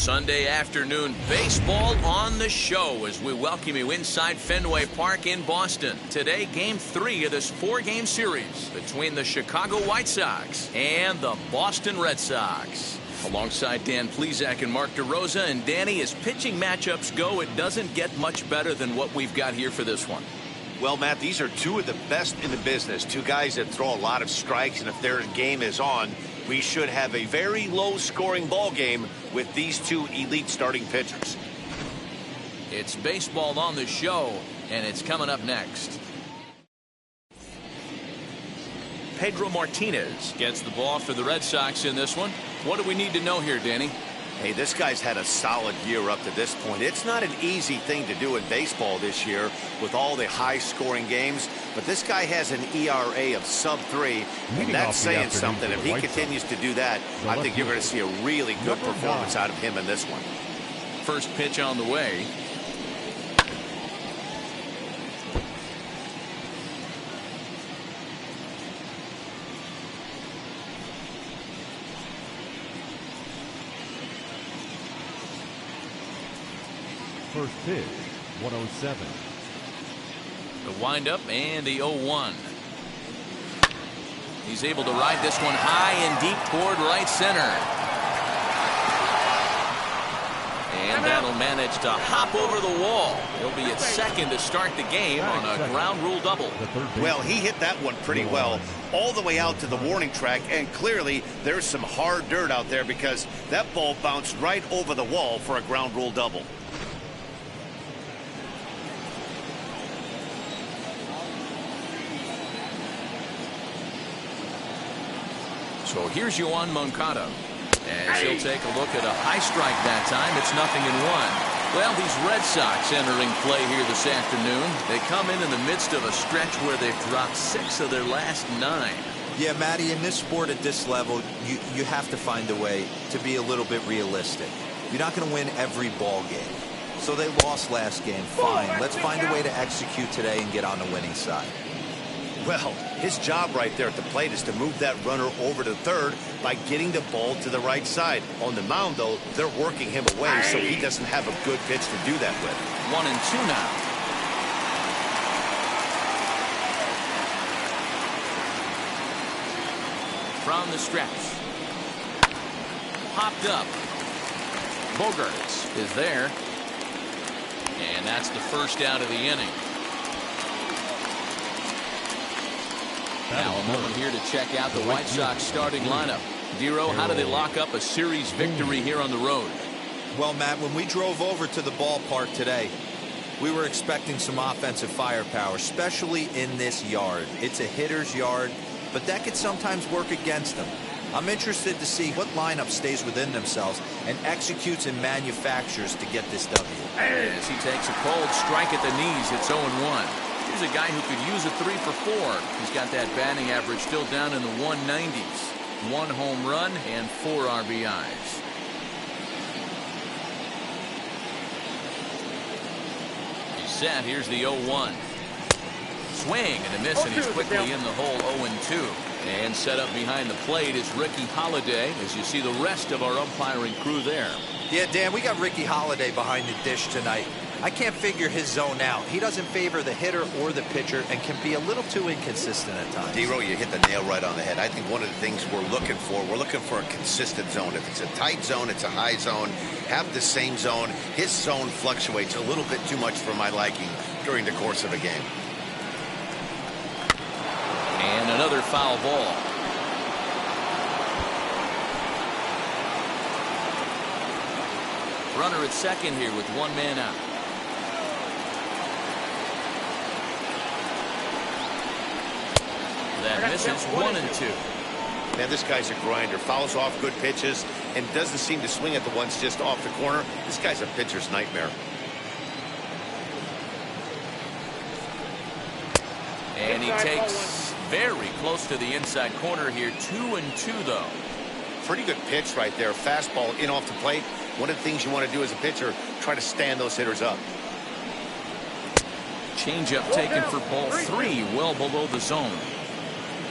Sunday afternoon baseball on the show as we welcome you inside Fenway Park in Boston. Today, Game 3 of this 4-game series between the Chicago White Sox and the Boston Red Sox. Alongside Dan Plesac and Mark DeRosa. And Danny, as pitching matchups go, it doesn't get much better than what we've got here for this one. Well, Matt, these are two of the best in the business. Two guys that throw a lot of strikes, and if their game is on, we should have a very low-scoring ball game with these two elite starting pitchers. It's baseball on the show, and it's coming up next. Pedro Martinez gets the ball for the Red Sox in this one. What do we need to know here, Danny? Hey, this guy's had a solid year up to this point. It's not an easy thing to do in baseball this year with all the high-scoring games, but this guy has an ERA of sub-3, and that's saying something. If he continues to do that, I think you're going to see a really good performance out of him in this one. First pitch on the way. First pitch, 107. The windup and the 0-1. He's able to ride this one high and deep toward right center. And that'll manage to hop over the wall. He'll be at second to start the game on a ground rule double. Well, he hit that one pretty well all the way out to the warning track, and clearly there's some hard dirt out there because that ball bounced right over the wall for a ground rule double. So here's Yoan Moncada as he'll take a look at a high strike that time. It's 0-1. Well, these Red Sox entering play here this afternoon. They come in the midst of a stretch where they've dropped 6 of their last 9. Yeah, Matty, in this sport at this level, you have to find a way to be a little bit realistic. You're not going to win every ball game. So they lost last game. Fine. Let's find a way to execute today and get on the winning side. Well, his job right there at the plate is to move that runner over to third by getting the ball to the right side. On the mound, though, they're working him away, so he doesn't have a good pitch to do that with. 1-2 now. From the stretch. Popped up. Bogarts is there. And that's the first out of the inning. Now a moment here to check out the White Sox starting lineup. Dero, how do they lock up a series victory here on the road? Well, Matt, when we drove over to the ballpark today, we were expecting some offensive firepower, especially in this yard. It's a hitter's yard, but that could sometimes work against them. I'm interested to see what lineup stays within themselves and executes and manufactures to get this W. As he takes a cold strike at the knees, it's 0-1. Here's a guy who could use a 3 for 4. He's got that batting average still down in the 190s. 1 home run and 4 RBIs. He's set. Here's the 0-1. Swing and a miss, and he's quickly in the hole. 0-2. And set up behind the plate is Ricky Holiday, as you see the rest of our umpiring crew there. Yeah, Dan, we got Ricky Holiday behind the dish tonight. I can't figure his zone out. He doesn't favor the hitter or the pitcher and can be a little too inconsistent at times. Dero, you hit the nail right on the head. I think one of the things we're looking for a consistent zone. If it's a tight zone, it's a high zone. Have the same zone. His zone fluctuates a little bit too much for my liking during the course of a game. And another foul ball. Runner at second here with 1 man out. That misses. 1-2. Man, this guy's a grinder. Fouls off good pitches and doesn't seem to swing at the ones just off the corner. This guy's a pitcher's nightmare. And he takes very close to the inside corner here. 2-2 though. Pretty good pitch right there. Fastball in off the plate. One of the things you want to do as a pitcher, try to stand those hitters up. Changeup taken for ball 3, well below the zone.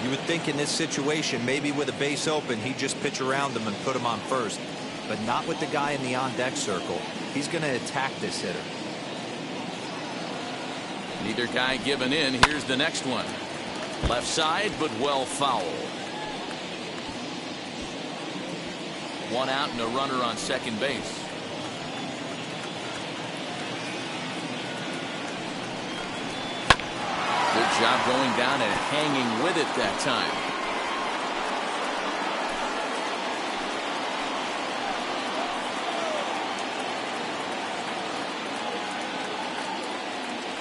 You would think in this situation, maybe with a base open, he'd just pitch around them and put him on first. but not with the guy in the on-deck circle. He's going to attack this hitter. Neither guy giving in. Here's the next one. Left side, but well foul. One out and a runner on second base. Good job going down and hanging with it that time.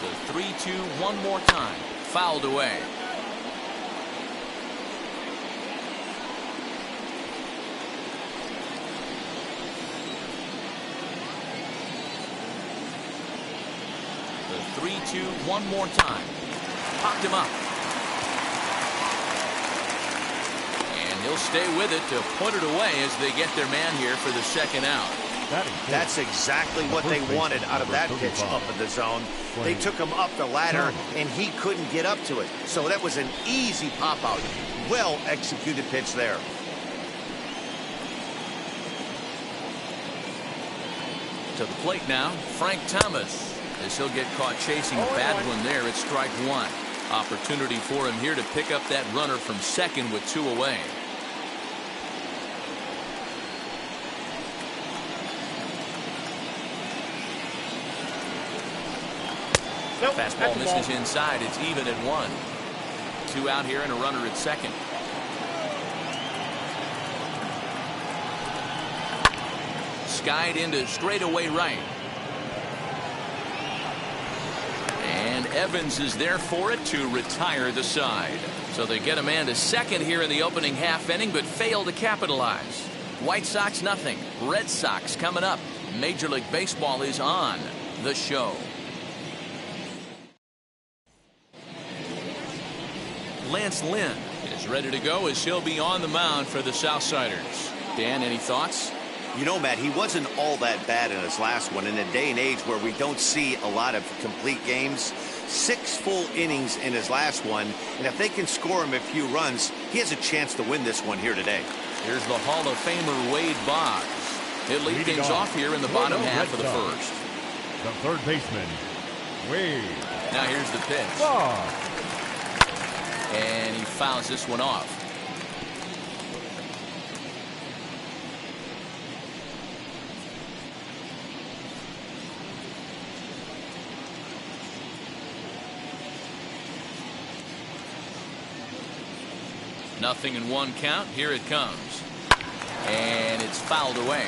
The 3-2 one more time. Fouled away. The 3-2 one more time. Popped him up. And he'll stay with it to put it away as they get their man here for the second out. That's exactly what they wanted out of that pitch up in the zone. They took him up the ladder, and he couldn't get up to it. So that was an easy pop-out. Well-executed pitch there. To the plate now, Frank Thomas. As he'll get caught chasing a bad one there at strike one. Opportunity for him here to pick up that runner from second with two away. Fastball misses inside. It's even at one. Two out here and a runner at second. Skied into straightaway right. And Evans is there for it to retire the side. So they get a man to second here in the opening half inning, but fail to capitalize. White Sox nothing. Red Sox coming up. Major League Baseball is on the show. Lance Lynn is ready to go as he'll be on the mound for the Southsiders. Dan, any thoughts? You know, Matt, he wasn't all that bad in his last one. In a day and age where we don't see a lot of complete games, 6 full innings in his last one, and if they can score him a few runs, he has a chance to win this one here today. Here's the Hall of Famer Wade Boggs. He'll lead things off here in the bottom half of the first. The third baseman, Wade. Now here's the pitch. Boggs. And he fouls this one off. Nothing in one count. Here it comes. And it's fouled away.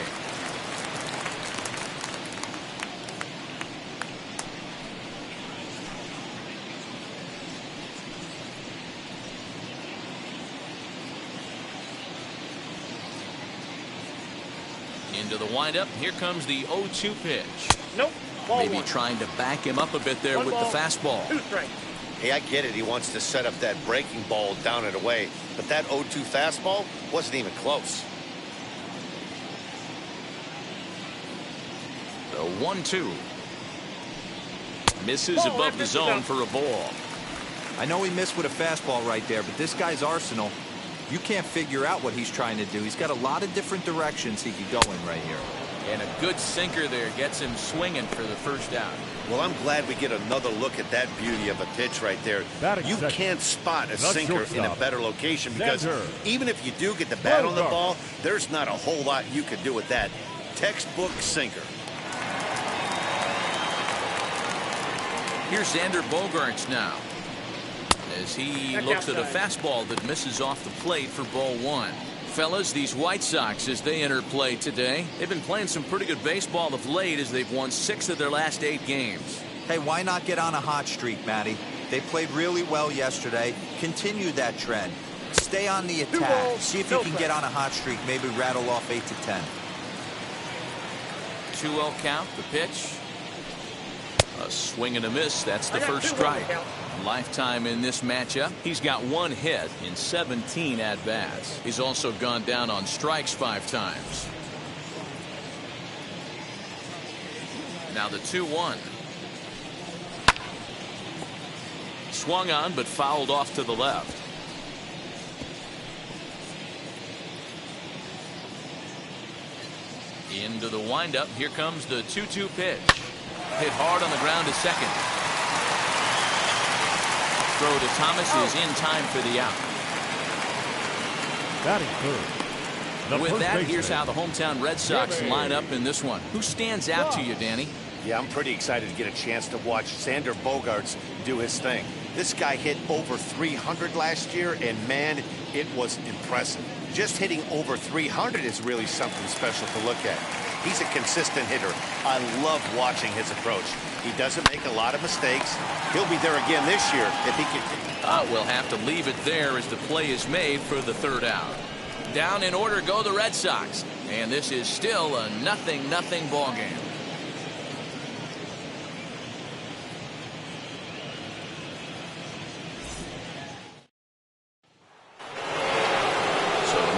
Into the windup. Here comes the 0-2 pitch. Nope. Maybe trying to back him up a bit there with the fastball. 2 strikes. Hey, I get it. He wants to set up that breaking ball down and away. But that 0-2 fastball wasn't even close. The 1-2. Misses above the zone for a ball. I know he missed with a fastball right there, but this guy's arsenal, you can't figure out what he's trying to do. He's got a lot of different directions he could go in right here. And a good sinker there gets him swinging for the first out. Well, I'm glad we get another look at that beauty of a pitch right there. You can't spot a sinker in a better location because even if you do get the bat on the ball, there's not a whole lot you can do with that. Textbook sinker. Here's Xander Bogaerts now as he looks at a fastball that misses off the plate for ball one. Fellas, these White Sox, as they enter play today, they've been playing some pretty good baseball of late as they've won 6 of their last 8 games. Hey, why not get on a hot streak, Matty? They played really well yesterday. Continue that trend. Stay on the attack. See if you can get on a hot streak. Maybe rattle off 8 to 10. 2-0 count. The pitch. A swing and a miss. That's the first strike. Lifetime in this matchup. He's got 1 hit in 17 at-bats. He's also gone down on strikes 5 times. Now the 2-1. Swung on but fouled off to the left. Into the windup. Here comes the 2-2 pitch. Hit hard on the ground to second. Throw to Thomas is in time for the out. Batting third. With that, here's how the hometown Red Sox line up in this one. Who stands out to you, Danny? Yeah, I'm pretty excited to get a chance to watch Xander Bogaerts do his thing. This guy hit over 300 last year, and man, it was impressive. Just hitting over 300 is really something special to look at. He's a consistent hitter. I love watching his approach. He doesn't make a lot of mistakes. He'll be there again this year if he can. We'll have to leave it there as the play is made for the third out. Down in order go the Red Sox, and this is still a 0-0 ball game.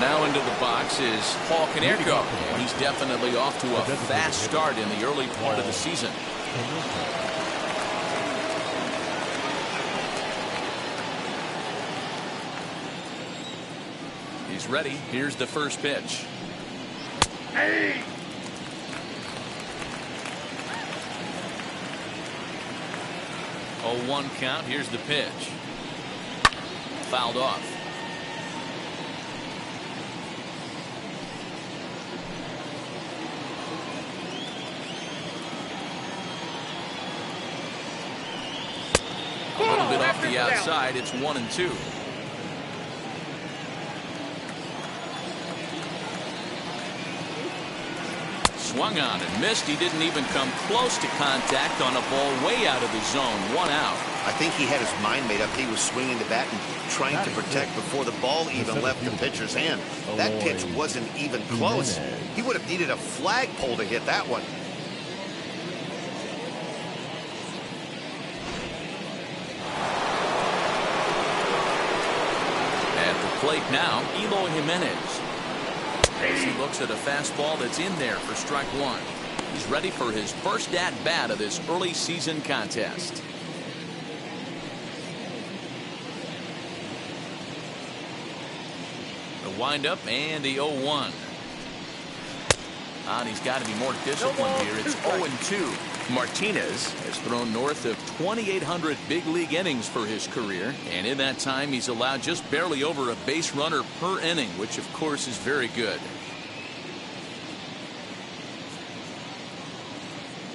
Now into the box is Paul Konerko, and he's definitely off to a fast start in the early part of the season. He's ready. Here's the first pitch. Hey! 0-1 count. Here's the pitch. Fouled off. A little bit off the outside. It's 1-2. Swung on and missed. He didn't even come close to contact on a ball way out of the zone. 1 out. I think he had his mind made up. He was swinging the bat and trying to protect before the ball even left the pitcher's hand. That pitch wasn't even close. He would have needed a flagpole to hit that one. Plate now, Eloy Jimenez. As he looks at a fastball that's in there for strike one. He's ready for his first at-bat of this early season contest. The windup and the 0-1. And he's got to be more disciplined here. It's 0-2. Martinez has thrown north of 2,800 big league innings for his career, and in that time he's allowed just barely over a base runner per inning, which of course is very good.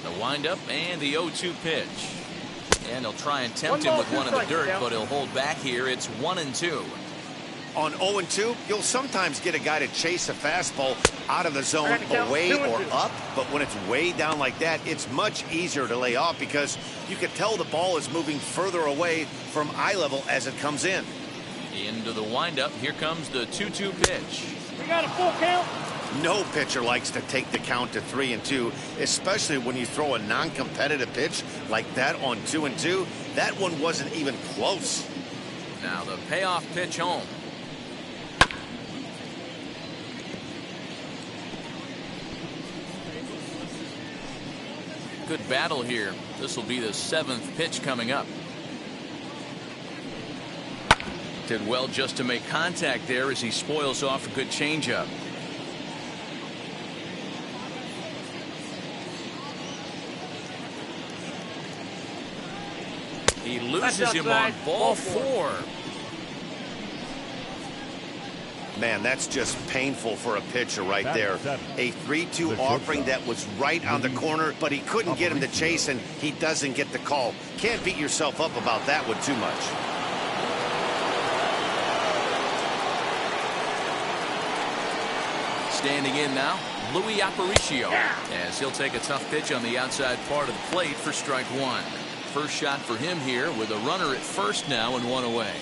The windup and the 0-2 pitch, and he'll try and tempt him with one in the dirt, but he'll hold back here. It's 1-2. On 0-2, you'll sometimes get a guy to chase a fastball out of the zone away or up, but when it's way down like that, it's much easier to lay off because you can tell the ball is moving further away from eye level as it comes in. Into the windup, here comes the 2-2 pitch. We got a full count. No pitcher likes to take the count to 3-2, especially when you throw a non-competitive pitch like that on 2-2. That one wasn't even close. Now the payoff pitch home. Good battle here. This will be the 7th pitch coming up. Did well just to make contact there as he spoils off a good changeup. He loses him on ball 4. Man, that's just painful for a pitcher right there. A 3-2 offering that was right on the corner, but he couldn't get him to chase, and he doesn't get the call. Can't beat yourself up about that one too much. Standing in now, Louis Aparicio, as he'll take a tough pitch on the outside part of the plate for strike one. First shot for him here with a runner at first now and one away.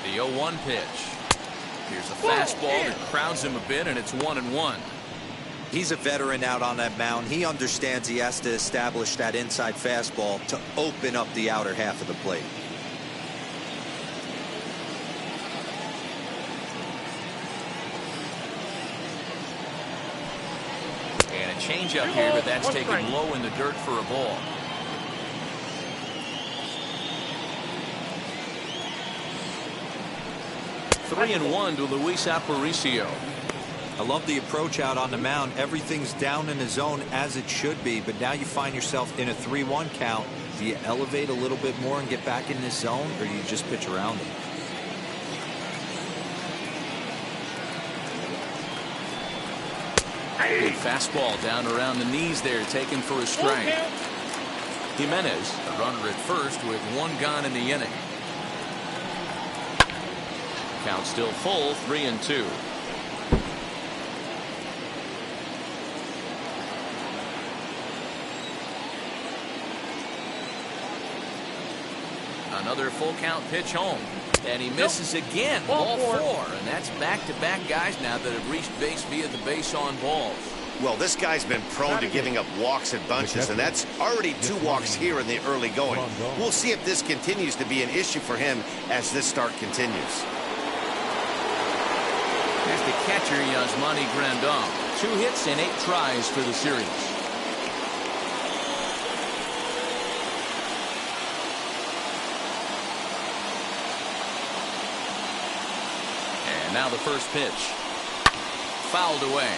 The 0-1 pitch. Here's a fastball that crowds him a bit, and it's 1-1. He's a veteran out on that mound. He understands he has to establish that inside fastball to open up the outer half of the plate. And a changeup here, but that's taken low in the dirt for a ball. 3-1 to Luis Aparicio. I love the approach out on the mound. Everything's down in the zone as it should be, but now you find yourself in a 3-1 count. Do you elevate a little bit more and get back in this zone, or do you just pitch around it? Big fastball down around the knees there, taken for a strike. Jimenez, a runner at first with 1 gone in the inning. Count still full, 3-2. Another full count pitch home. And he misses again. Ball 4. And that's back-to-back guys now that have reached base via the base on balls. Well, this guy's been prone to giving up walks and bunches, and that's already 2 walks here in the early going. We'll see if this continues to be an issue for him as this start continues. Here's the catcher, Yasmani Grandal. 2 hits and 8 tries for the series. Now the first pitch. Fouled away.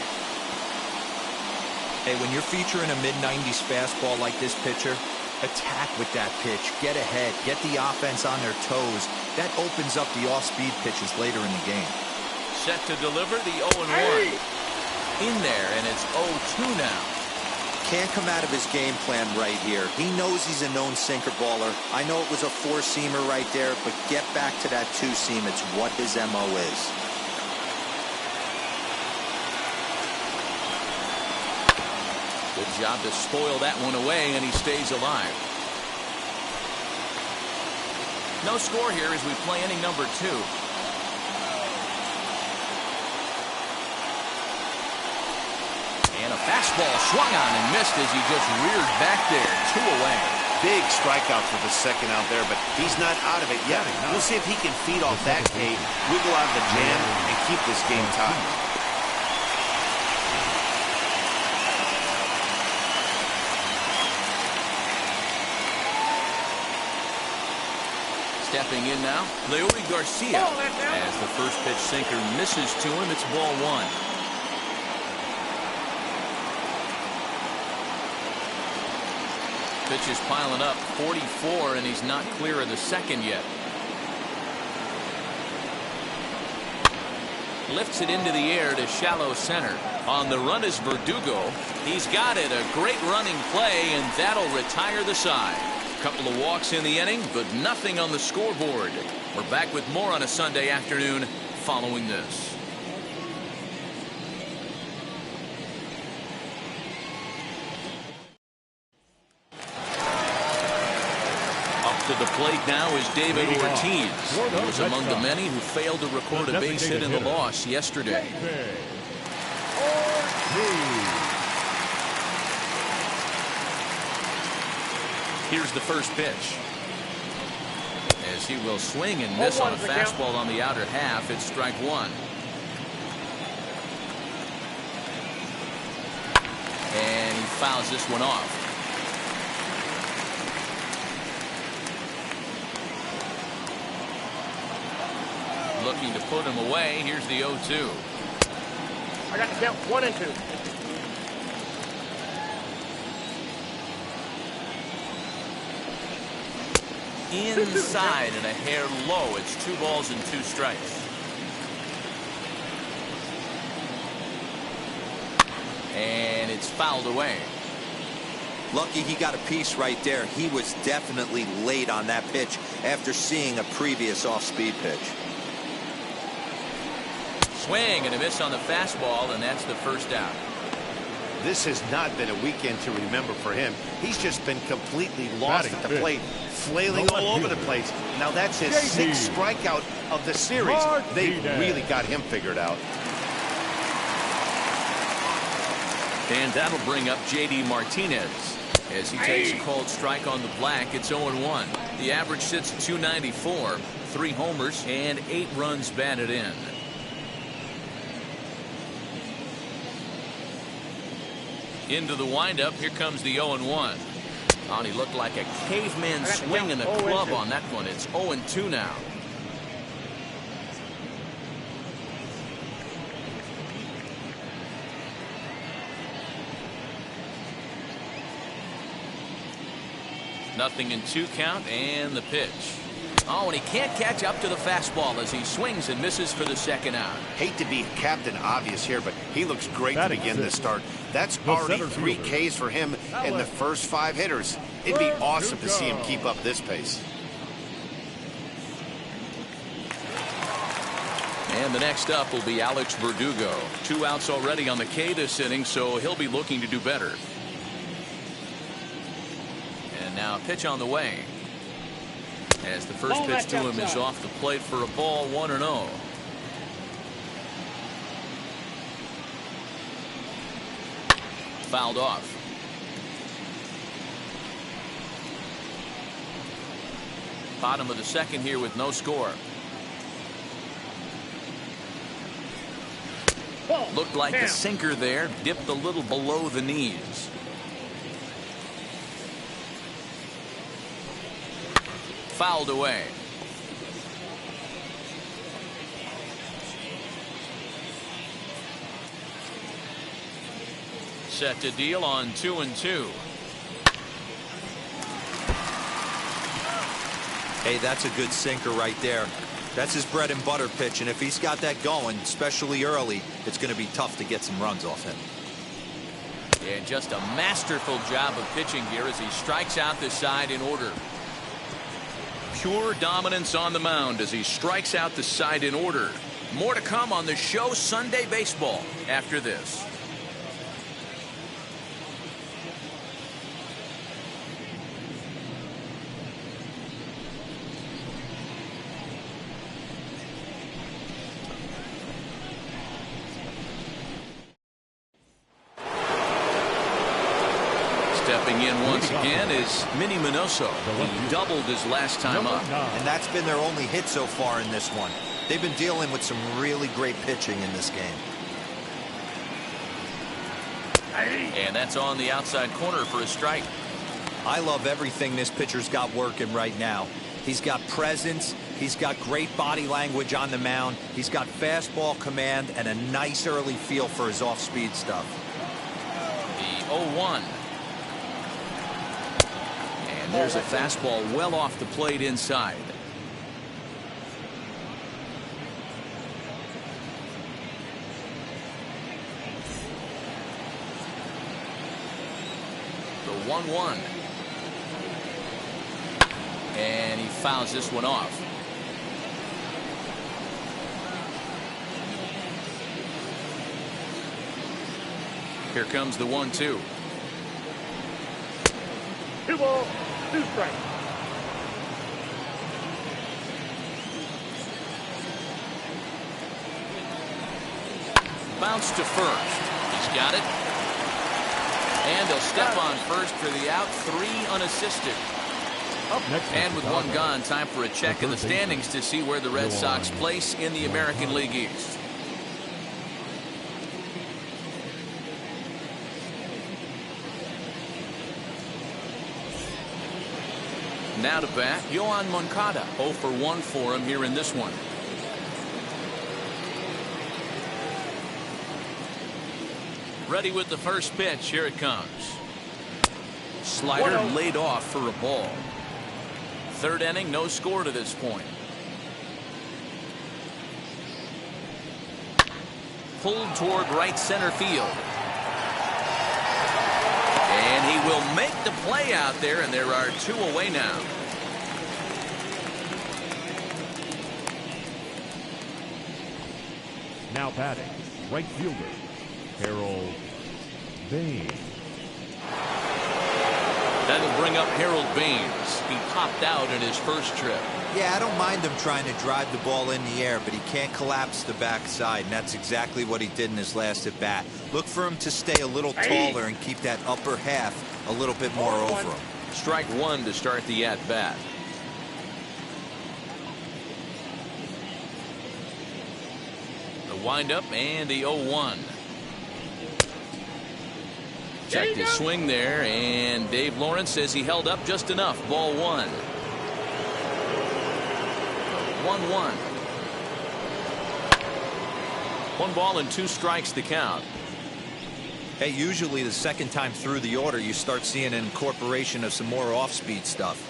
Hey, when you're featuring a mid-90s fastball like this pitcher, attack with that pitch. Get ahead. Get the offense on their toes. That opens up the off-speed pitches later in the game. Set to deliver the 0-1. In there, and it's 0-2 now. Can't come out of his game plan right here. He knows he's a known sinker baller. I know it was a 4-seamer right there, but get back to that 2-seam. It's what his MO is. Good job to spoil that one away, and he stays alive. No score here as we play inning number 2. And a fastball swung on and missed as he just reared back there. 2 away. Big strikeout for the second out there, but he's not out of it yet. We'll see if he can feed off that gate, wiggle out of the jam, and keep this game tied. Stepping in now, Leury Garcia. As the first pitch sinker misses to him, it's ball 1. Pitch is piling up, 44, and he's not clear of the second yet. Lifts it into the air to shallow center. On the run is Verdugo. He's got it, a great running play, and that'll retire the side. Couple of walks in the inning, but nothing on the scoreboard. We're back with more on a Sunday afternoon following this. Up to the plate now is David Ortiz. He was among the many who failed to record a base hit in the loss yesterday. Here's the first pitch. As he will swing and miss on a fastball on the outer half, it's strike 1. And he fouls this one off. Looking to put him away. Here's the 0-2. I got the count 1-2. Inside and a hair low. It's 2 balls and 2 strikes. And it's fouled away. Lucky he got a piece right there. He was definitely late on that pitch after seeing a previous off-speed pitch. Swing and a miss on the fastball, and that's the first out. This has not been a weekend to remember for him. He's just been completely lost at the plate, flailing all over the place. Now that's his 6th strikeout of the series. They've really got him figured out. And that'll bring up J.D. Martinez. As he takes a called strike on the black, it's 0-1. The average sits at .294, 3 homers, and 8 runs batted in. Into the windup, here comes the 0-1. And he looked like a caveman swinging a club on that one. It's 0-2 now. 0-2 count, and the pitch. Oh, and he can't catch up to the fastball as he swings and misses for the second out. Hate to be Captain Obvious here, but he looks great to begin this start. That's already 3 Ks for him in the first 5 hitters. It'd be awesome to see him keep up this pace. And the next up will be Alex Verdugo. 2 outs already on the K this inning, so he'll be looking to do better. And now a pitch on the way. As the first pitch to him is off the plate for a ball, 1-0. Fouled off. Bottom of the second here with no score. Looked like a sinker there, dipped a little below the knees. Fouled away. Set to deal on 2-2. Hey, that's a good sinker right there. That's his bread and butter pitch, and if he's got that going, especially early, it's going to be tough to get some runs off him. And just a masterful job of pitching here as he strikes out the side in order. Pure dominance on the mound as he strikes out the side in order. More to come on the show Sunday Baseball after this. Stepping in once again is Minnie Minoso. He doubled his last time up. And that's been their only hit so far in this one. They've been dealing with some really great pitching in this game. And that's on the outside corner for a strike. I love everything this pitcher's got working right now. He's got presence. He's got great body language on the mound. He's got fastball command and a nice early feel for his off-speed stuff. The 0-1. There's a fastball well off the plate inside. The 1-1. And he fouls this one off. Here comes the 1-2. 2 balls. 2 strikes. Bounce to first. He's got it. And he'll step on first for the out. 3 unassisted. And with 1 gone, time for a check of the standings to see where the Red Sox place in the American League East. Now to bat, Yoan Moncada. 0 for 1 for him here in this one. Ready with the first pitch. Here it comes. Slider laid off for a ball. 3rd inning, no score to this point. Pulled toward right center field. And he will make the play out there, and there are 2 away now. Now batting, right fielder, Harold Baines. That'll bring up Harold Baines. He popped out in his first trip. Yeah, I don't mind him trying to drive the ball in the air, but he can't collapse the backside, and that's exactly what he did in his last at bat. Look for him to stay a little taller and keep that upper half a little bit more over him. Strike 1 to start the at bat. The windup and the 0-1. Checked his swing there, and Dave Lawrence says he held up just enough. Ball 1. 1-1. 1 ball and 2 strikes to count. Hey, usually the second time through the order, you start seeing an incorporation of some more off-speed stuff.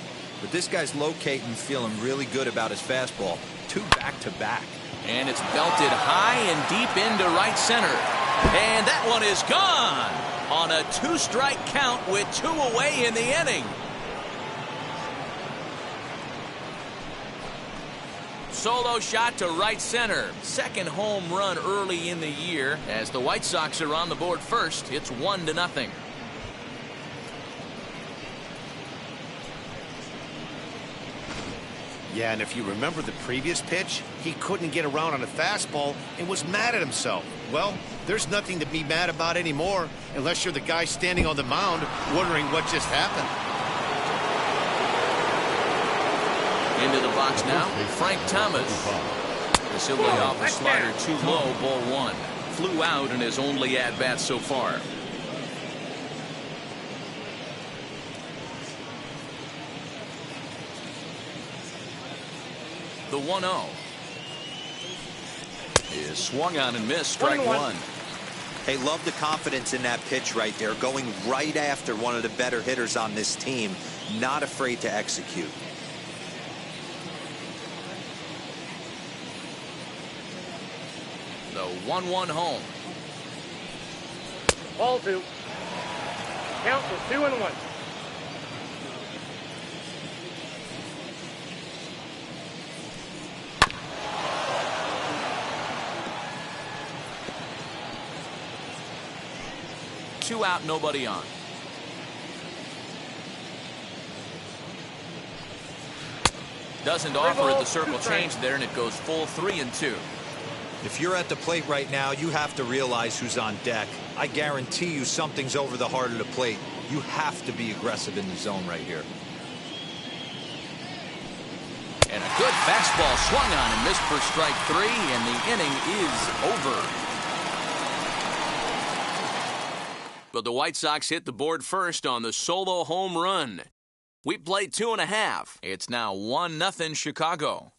But this guy's locating, feeling really good about his fastball. 2 back-to-back. And it's belted high and deep into right center. And that one is gone on a 2-strike count with 2 away in the inning. Solo shot to right center. Second home run early in the year. As the White Sox are on the board first, it's 1-0. Yeah, and if you remember the previous pitch, he couldn't get around on a fastball and was mad at himself. Well, there's nothing to be mad about anymore unless you're the guy standing on the mound wondering what just happened. Into the box now, Frank Thomas. Facility off a slider too low, ball 1. Flew out in his only at-bat so far. The 1-0 is swung on and missed, strike 1. Hey, love the confidence in that pitch right there, going right after one of the better hitters on this team, not afraid to execute. The 1-1 home. Ball 2. Count was 2-1. Two out, nobody on. Doesn't offer at the circle change there, and it goes full 3-2. If you're at the plate right now, you have to realize who's on deck. I guarantee you something's over the heart of the plate. You have to be aggressive in the zone right here. And a good fastball swung on and missed for strike 3, and the inning is over. But the White Sox hit the board first on the solo home run. We played 2.5. It's now 1-0 Chicago.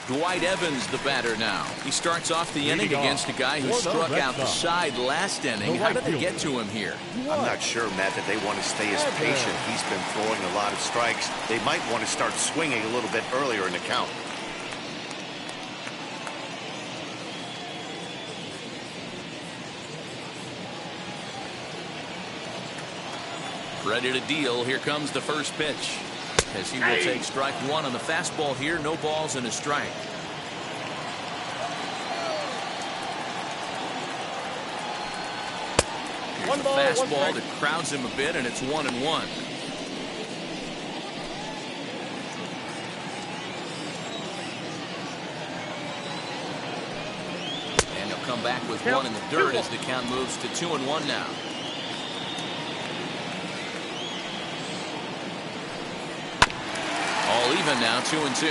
Dwight Evans, the batter now. He starts off the inning against a guy who struck out the side last inning. How did they get to him here? I'm not sure, Matt, that they want to stay as patient. He's been throwing a lot of strikes. They might want to start swinging a little bit earlier in the count. Ready to deal. Here comes the first pitch. As he will take strike 1 on the fastball here. No balls and a strike. Here's a fastball that crowds him a bit, and it's 1-1. And he'll come back with 1 in the dirt as the count moves to 2-1 now. All even now, 2-2.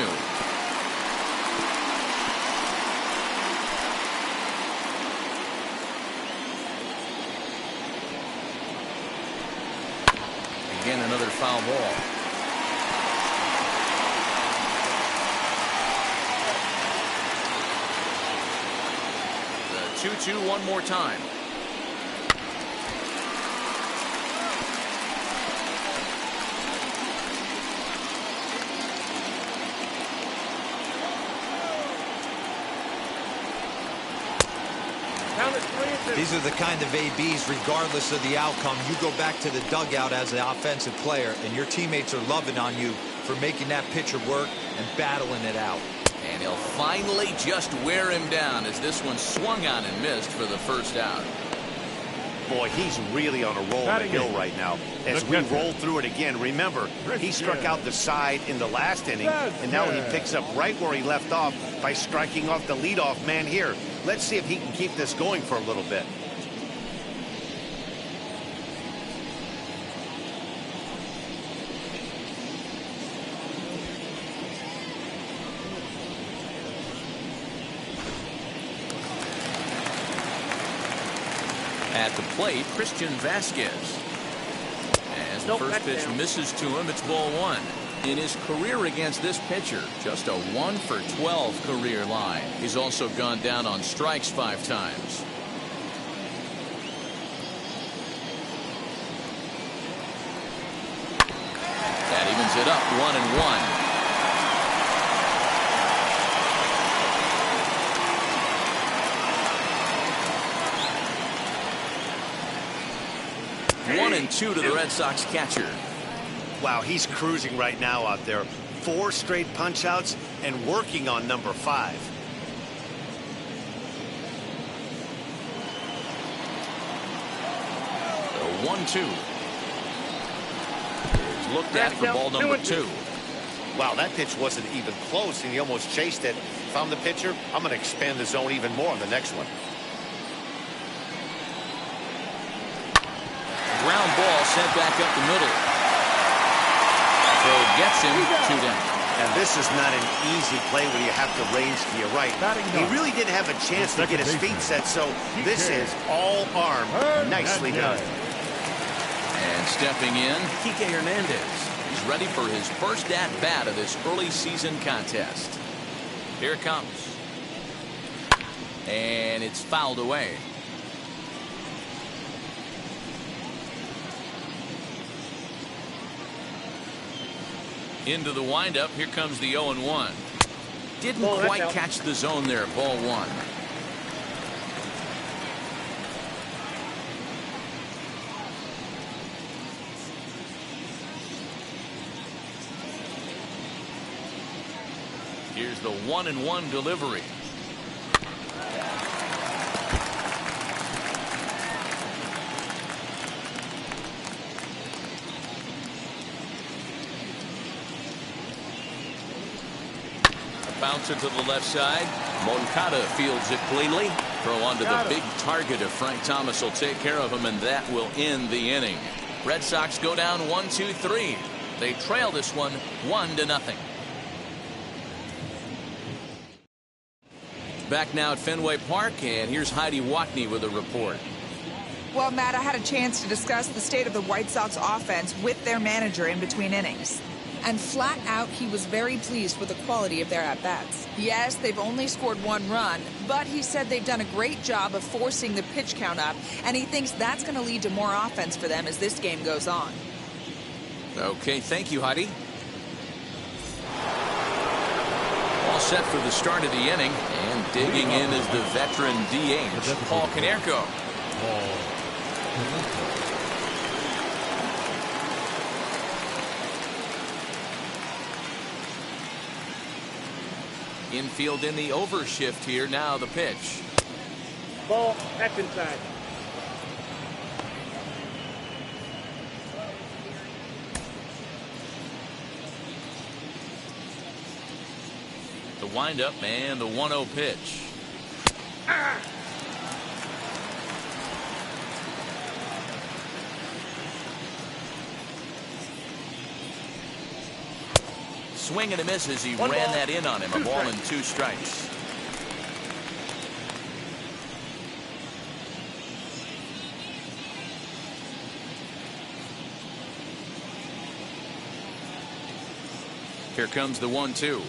Again, another foul ball. The 2-2 one more time. These are the kind of ABs, regardless of the outcome, you go back to the dugout as an offensive player, and your teammates are loving on you for making that pitcher work and battling it out. And he'll finally just wear him down as this one swung on and missed for the first out. Boy, he's really on a roll on the hill right now. As we roll through it again, remember, he struck out the side in the last inning, and now he picks up right where he left off by striking off the leadoff man here. Let's see if he can keep this going for a little bit. At the plate, Christian Vasquez. As the first pitch misses to him, it's ball one. In his career against this pitcher, just a 1 for 12 career line. He's also gone down on strikes 5 times. That evens it up 1-1. One and 2 to the Red Sox catcher. Wow, he's cruising right now out there. 4 straight punch outs and working on number 5. The 1-2. It's looked at for ball number 2. Wow, that pitch wasn't even close, and he almost chased it. If I'm the pitcher, I'm going to expand the zone even more on the next one. Ground ball sent back up the middle. Throw gets him 2 down. And this is not an easy play when you have to range to your right. He really didn't have a chance to get his feet set, so this is all arm. Nicely done. And stepping in, Kike Hernandez. He's ready for his first at-bat of this early season contest. Here it comes. And it's fouled away. Into the windup. Here comes the 0-1. Didn't quite catch the zone there. Ball 1. Here's the 1-1 delivery. Bouncer to the left side. Moncada fields it cleanly. Throw onto the big target of Frank Thomas will take care of him, and that will end the inning. Red Sox go down 1-2-3. They trail this one 1-0. Back now at Fenway Park, and here's Heidi Watney with a report. Well, Matt, I had a chance to discuss the state of the White Sox offense with their manager in between innings. And flat out, he was very pleased with the quality of their at-bats. Yes, they've only scored 1 run, but he said they've done a great job of forcing the pitch count up, and he thinks that's going to lead to more offense for them as this game goes on. Okay, thank you, Heidi. All set for the start of the inning, and digging in is the veteran DH, Paul Konerko. Infield in the overshift here. Now the pitch. Ball, that's inside. The windup and the 1-0 pitch. Swing and a miss as he ran that in on him. A ball and 2 strikes. Here comes the 1-2.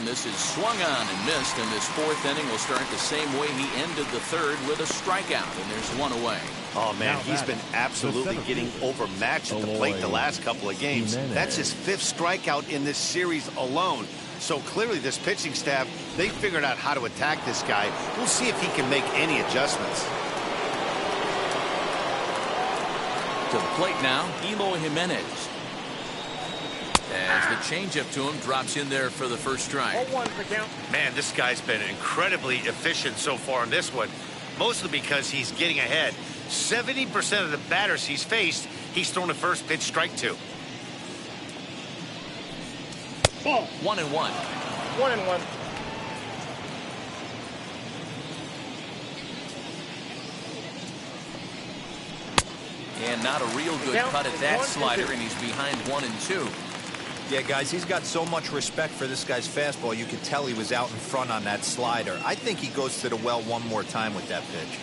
This is swung on and missed, and this 4th inning will start the same way he ended the 3rd with a strikeout, and there's 1 away. Oh, man, he's been absolutely getting overmatched at the plate the last couple of games. That's his 5th strikeout in this series alone. So clearly this pitching staff, they figured out how to attack this guy. We'll see if he can make any adjustments. To the plate now, Eloy Jimenez. As the changeup to him drops in there for the first strike. 0-1 for count. Man, this guy's been incredibly efficient so far in this one, mostly because he's getting ahead. 70% of the batters he's faced, he's thrown a first pitch strike to. Ball. 1-1. 1-1. And not a real good cut at that slider, and he's behind 1-2. Yeah, guys, he's got so much respect for this guy's fastball. You could tell he was out in front on that slider. I think he goes to the well one more time with that pitch.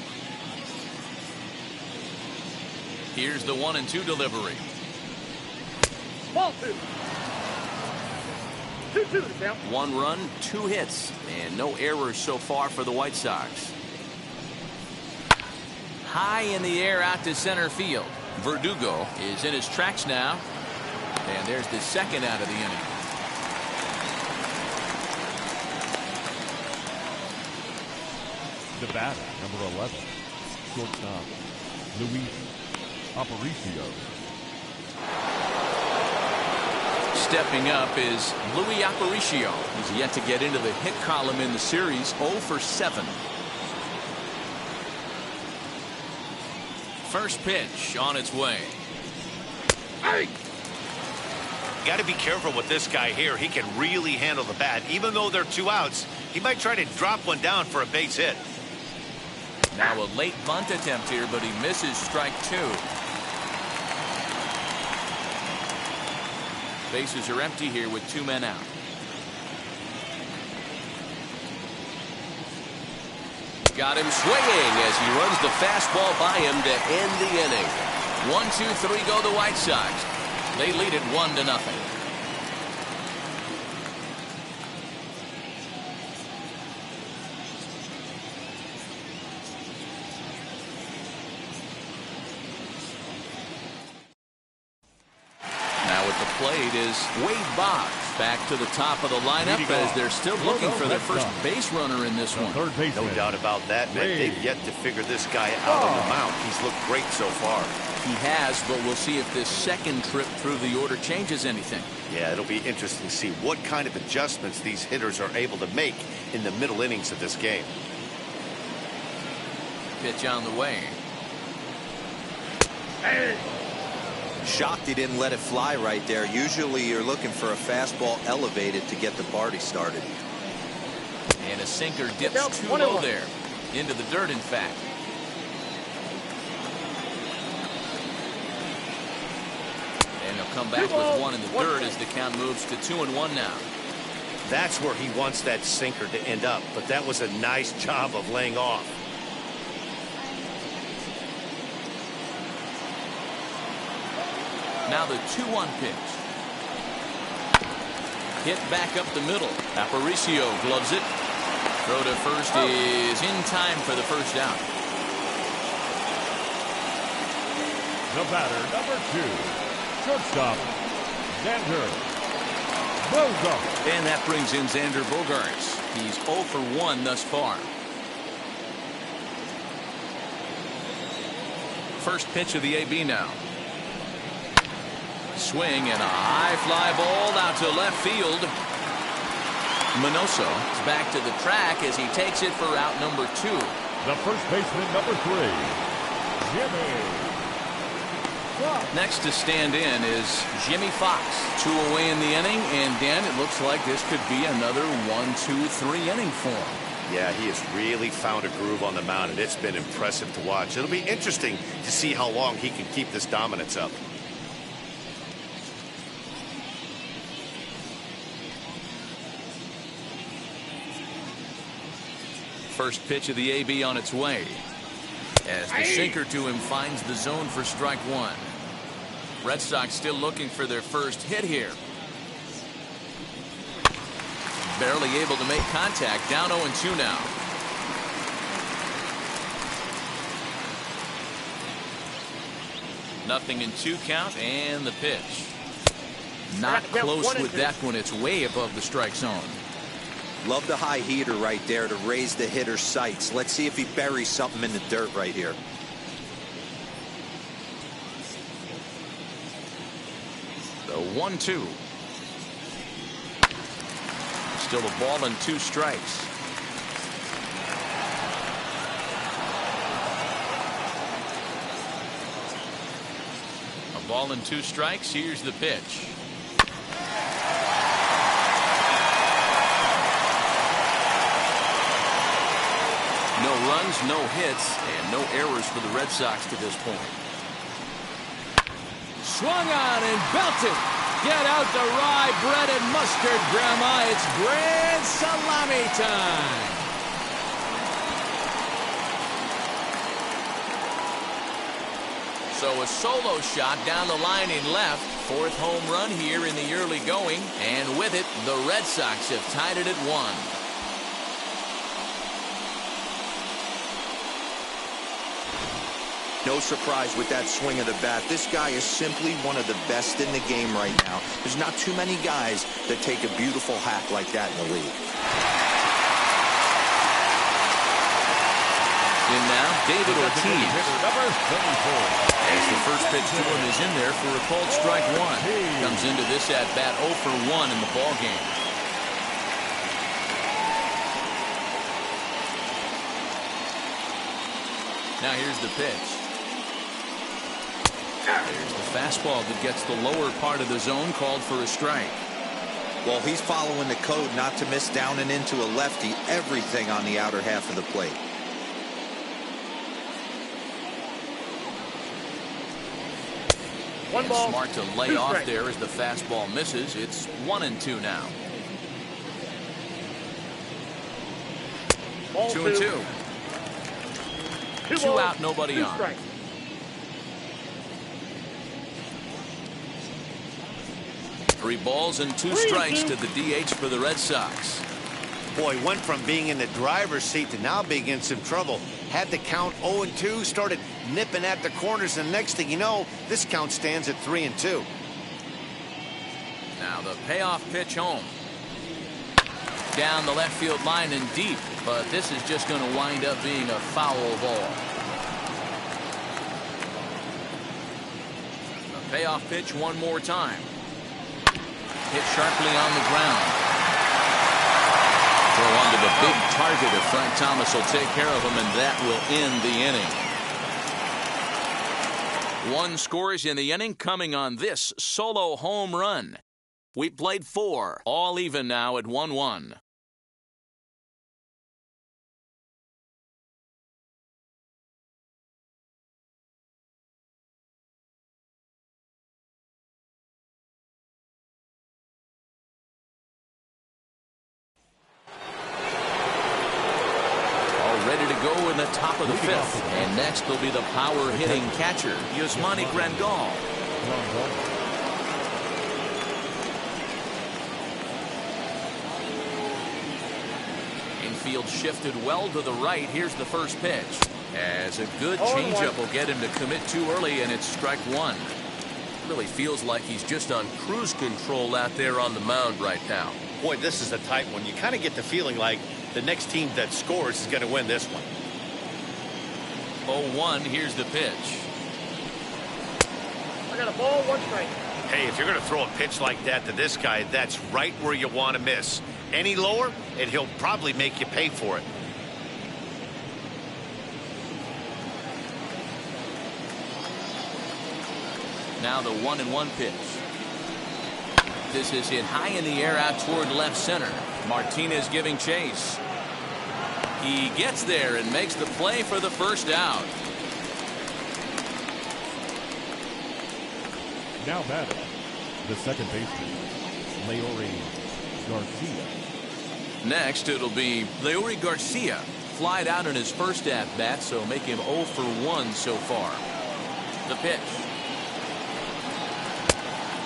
Here's the 1-2 delivery. Ball 2. 2-2 to count. 1 run, 2 hits, and no errors so far for the White Sox. High in the air out to center field. Verdugo is in his tracks now. And there's the second out of the inning. The batter, number 11, shortstop, Luis Aparicio. Stepping up is Luis Aparicio. He's yet to get into the hit column in the series, 0 for 7. First pitch on its way. Hey! Got to be careful with this guy here. He can really handle the bat. Even though they're 2 outs, he might try to drop one down for a base hit. Now a late bunt attempt here, but he misses strike 2. Bases are empty here with 2 men out. Got him swinging as he runs the fastball by him to end the inning. 1-2-3 go the White Sox. They lead it 1-0. Now at the plate is Wade Boggs. Back to the top of the lineup as they're still looking for their first base runner in this one. Third baseman. No doubt about that, man. They've yet to figure this guy out on the mound. He's looked great so far. He has, but we'll see if this second trip through the order changes anything. Yeah, it'll be interesting to see what kind of adjustments these hitters are able to make in the middle innings of this game. Pitch on the way. Shocked he didn't let it fly right there. Usually you're looking for a fastball elevated to get the party started. And a sinker dips too low there. Into the dirt, in fact. And he'll come back with 1 in the dirt as the count moves to 2-1 now. That's where he wants that sinker to end up, but that was a nice job of laying off. Now the 2-1 pitch. Hit back up the middle. Aparicio gloves it. Throw to first is in time for the first down. The batter, number 2, shortstop, Xander Bogaerts. And that brings in Xander Bogaerts. He's 0 for 1 thus far. First pitch of the AB now. Swing and a high fly ball out to left field. Minoso is back to the track as he takes it for out number 2. The first baseman, number 3, Jimmy. Next to stand in is Jimmy Fox. 2 away in the inning, and Dan, it looks like this could be another 1-2-3 inning for him. Yeah, he has really found a groove on the mound, and it's been impressive to watch. It'll be interesting to see how long he can keep this dominance up. First pitch of the AB on its way. As the sinker to him finds the zone for strike 1. Red Sox still looking for their first hit here. Barely able to make contact. Down 0-2 now. Nothing in 2 count, and the pitch. Not close with that one. It's way above the strike zone. Love the high heater right there to raise the hitter's sights. Let's see if he buries something in the dirt right here. The 1-2. Still a ball and 2 strikes. A ball and 2 strikes. Here's the pitch. No runs, no hits, and no errors for the Red Sox to this point. swung on and belted. Get out the rye bread and mustard, Grandma. It's grand salami time. So a solo shot down the line in left. Fourth home run here in the early going. And with it, the Red Sox have tied it at 1. No surprise with that swing of the bat. This guy is simply one of the best in the game right now. There's not too many guys that take a beautiful hack like that in the league. In now, David Ortiz. Number 34. As the first pitch to him is in there for a called strike 1. Comes into this at bat 0 for 1 in the ball game. Now here's the pitch. There's the fastball that gets the lower part of the zone, called for a strike. Well, he's following the code not to miss down and into a lefty. Everything on the outer half of the plate. One ball. Smart to lay off there as the fastball misses. It's 1-2 now. Ball 2-2. Two out, nobody on. Strikes. 3 balls and 2 strikes to the DH for the Red Sox. Boy, went from being in the driver's seat to now being in some trouble. Had the count 0-2, started nipping at the corners, and next thing you know, this count stands at 3-2. Now the payoff pitch home. Down the left field line and deep, but this is just going to wind up being a foul ball. The payoff pitch one more time. Hit sharply on the ground. Throw onto the big target if Frank Thomas will take care of him, and that will end the inning. 1 scores in the inning coming on this solo home run. We played 4, all even now at 1-1. Ready to go in the top of the 5th. And next will be the power hitting catcher, Yasmani Grandal. Infield shifted well to the right. Here's the first pitch. As a good changeup will get him to commit too early, and it's strike 1. Really feels like he's just on cruise control out there on the mound right now. Boy, this is a tight one. You kind of get the feeling like the next team that scores is going to win this one. 0-1, here's the pitch. I got a ball, 1 strike. Hey, if you're going to throw a pitch like that to this guy, that's right where you want to miss. Any lower, and he'll probably make you pay for it. Now the 1-1 pitch. This is hit high in the air out toward left center. Martinez giving chase. He gets there and makes the play for the first out. Now batting, the second baseman, Leury Garcia. Next, it'll be Leury Garcia. Flied out in his first at-bat, so make him 0 for 1 so far. The pitch.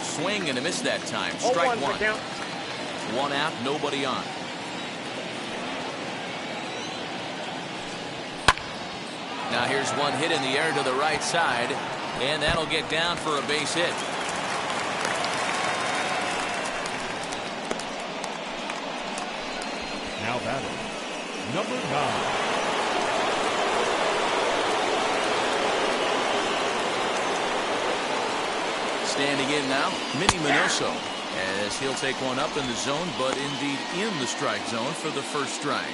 Swing and a miss that time. Strike 1. 1 out, nobody on. Now here's one hit in the air to the right side, and that'll get down for a base hit. Now batting, number 9. Standing in now, Minnie Minoso, as he'll take one up in the zone, but indeed in the strike zone for the first strike.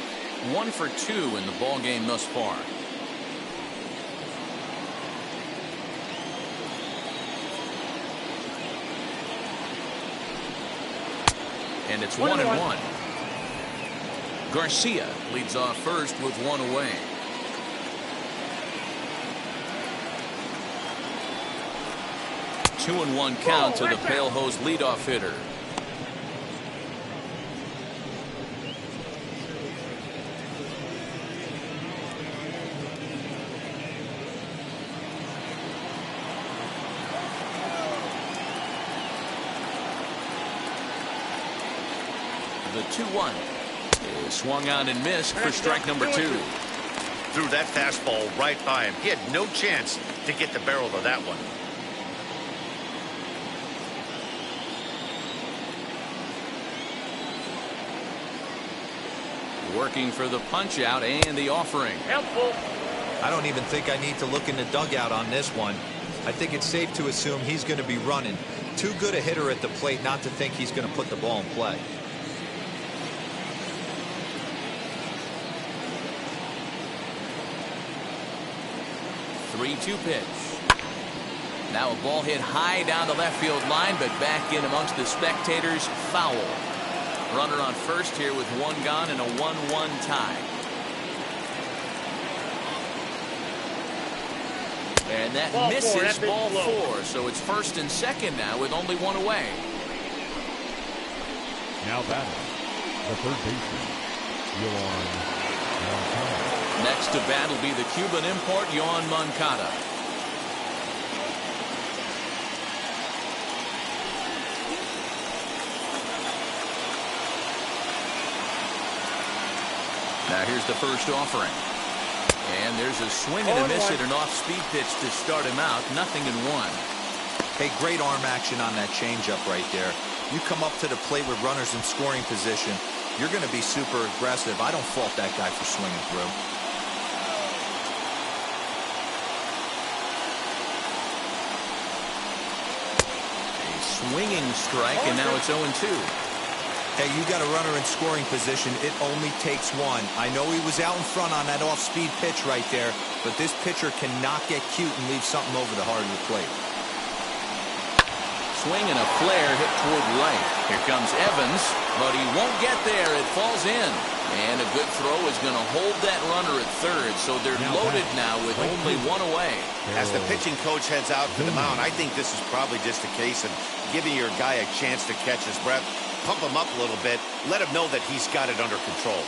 1 for 2 in the ball game thus far. And it's 1-1. Garcia leads off first with 1 away. 2-1 count to the Pale Hose leadoff hitter. The 2-1 is swung on and missed for strike number 2. Threw that fastball right by him. He had no chance to get the barrel of that one. Working for the punch out and the offering. Helpful. I don't even think I need to look in the dugout on this one. I think it's safe to assume he's going to be running. Too good a hitter at the plate not to think he's going to put the ball in play. 3-2 pitch. Now a ball hit high down the left field line, but back in amongst the spectators. Foul. Runner on first here with 1 gone and a 1-1 tie. And that misses ball 4. So it's first and second now with only 1 away. Now batting, the third baseman, Yoan Moncada. Next to bat will be the Cuban import, Yoan Moncada. Now here's the first offering. And there's a swing and a miss at an off-speed pitch to start him out. 0-1. Hey, great arm action on that changeup right there. You come up to the plate with runners in scoring position, you're going to be super aggressive. I don't fault that guy for swinging through. Swinging strike, and now it's 0-2. Hey, you got a runner in scoring position. It only takes 1. I know he was out in front on that off-speed pitch right there, but this pitcher cannot get cute and leave something over the heart of the plate. Swing and a flare hit toward right. Here comes Evans, but he won't get there. It falls in. And a good throw is going to hold that runner at third, so they're loaded now with only 1 away. As the pitching coach heads out to the mound, I think this is probably just a case of giving your guy a chance to catch his breath, pump him up a little bit, let him know that he's got it under control.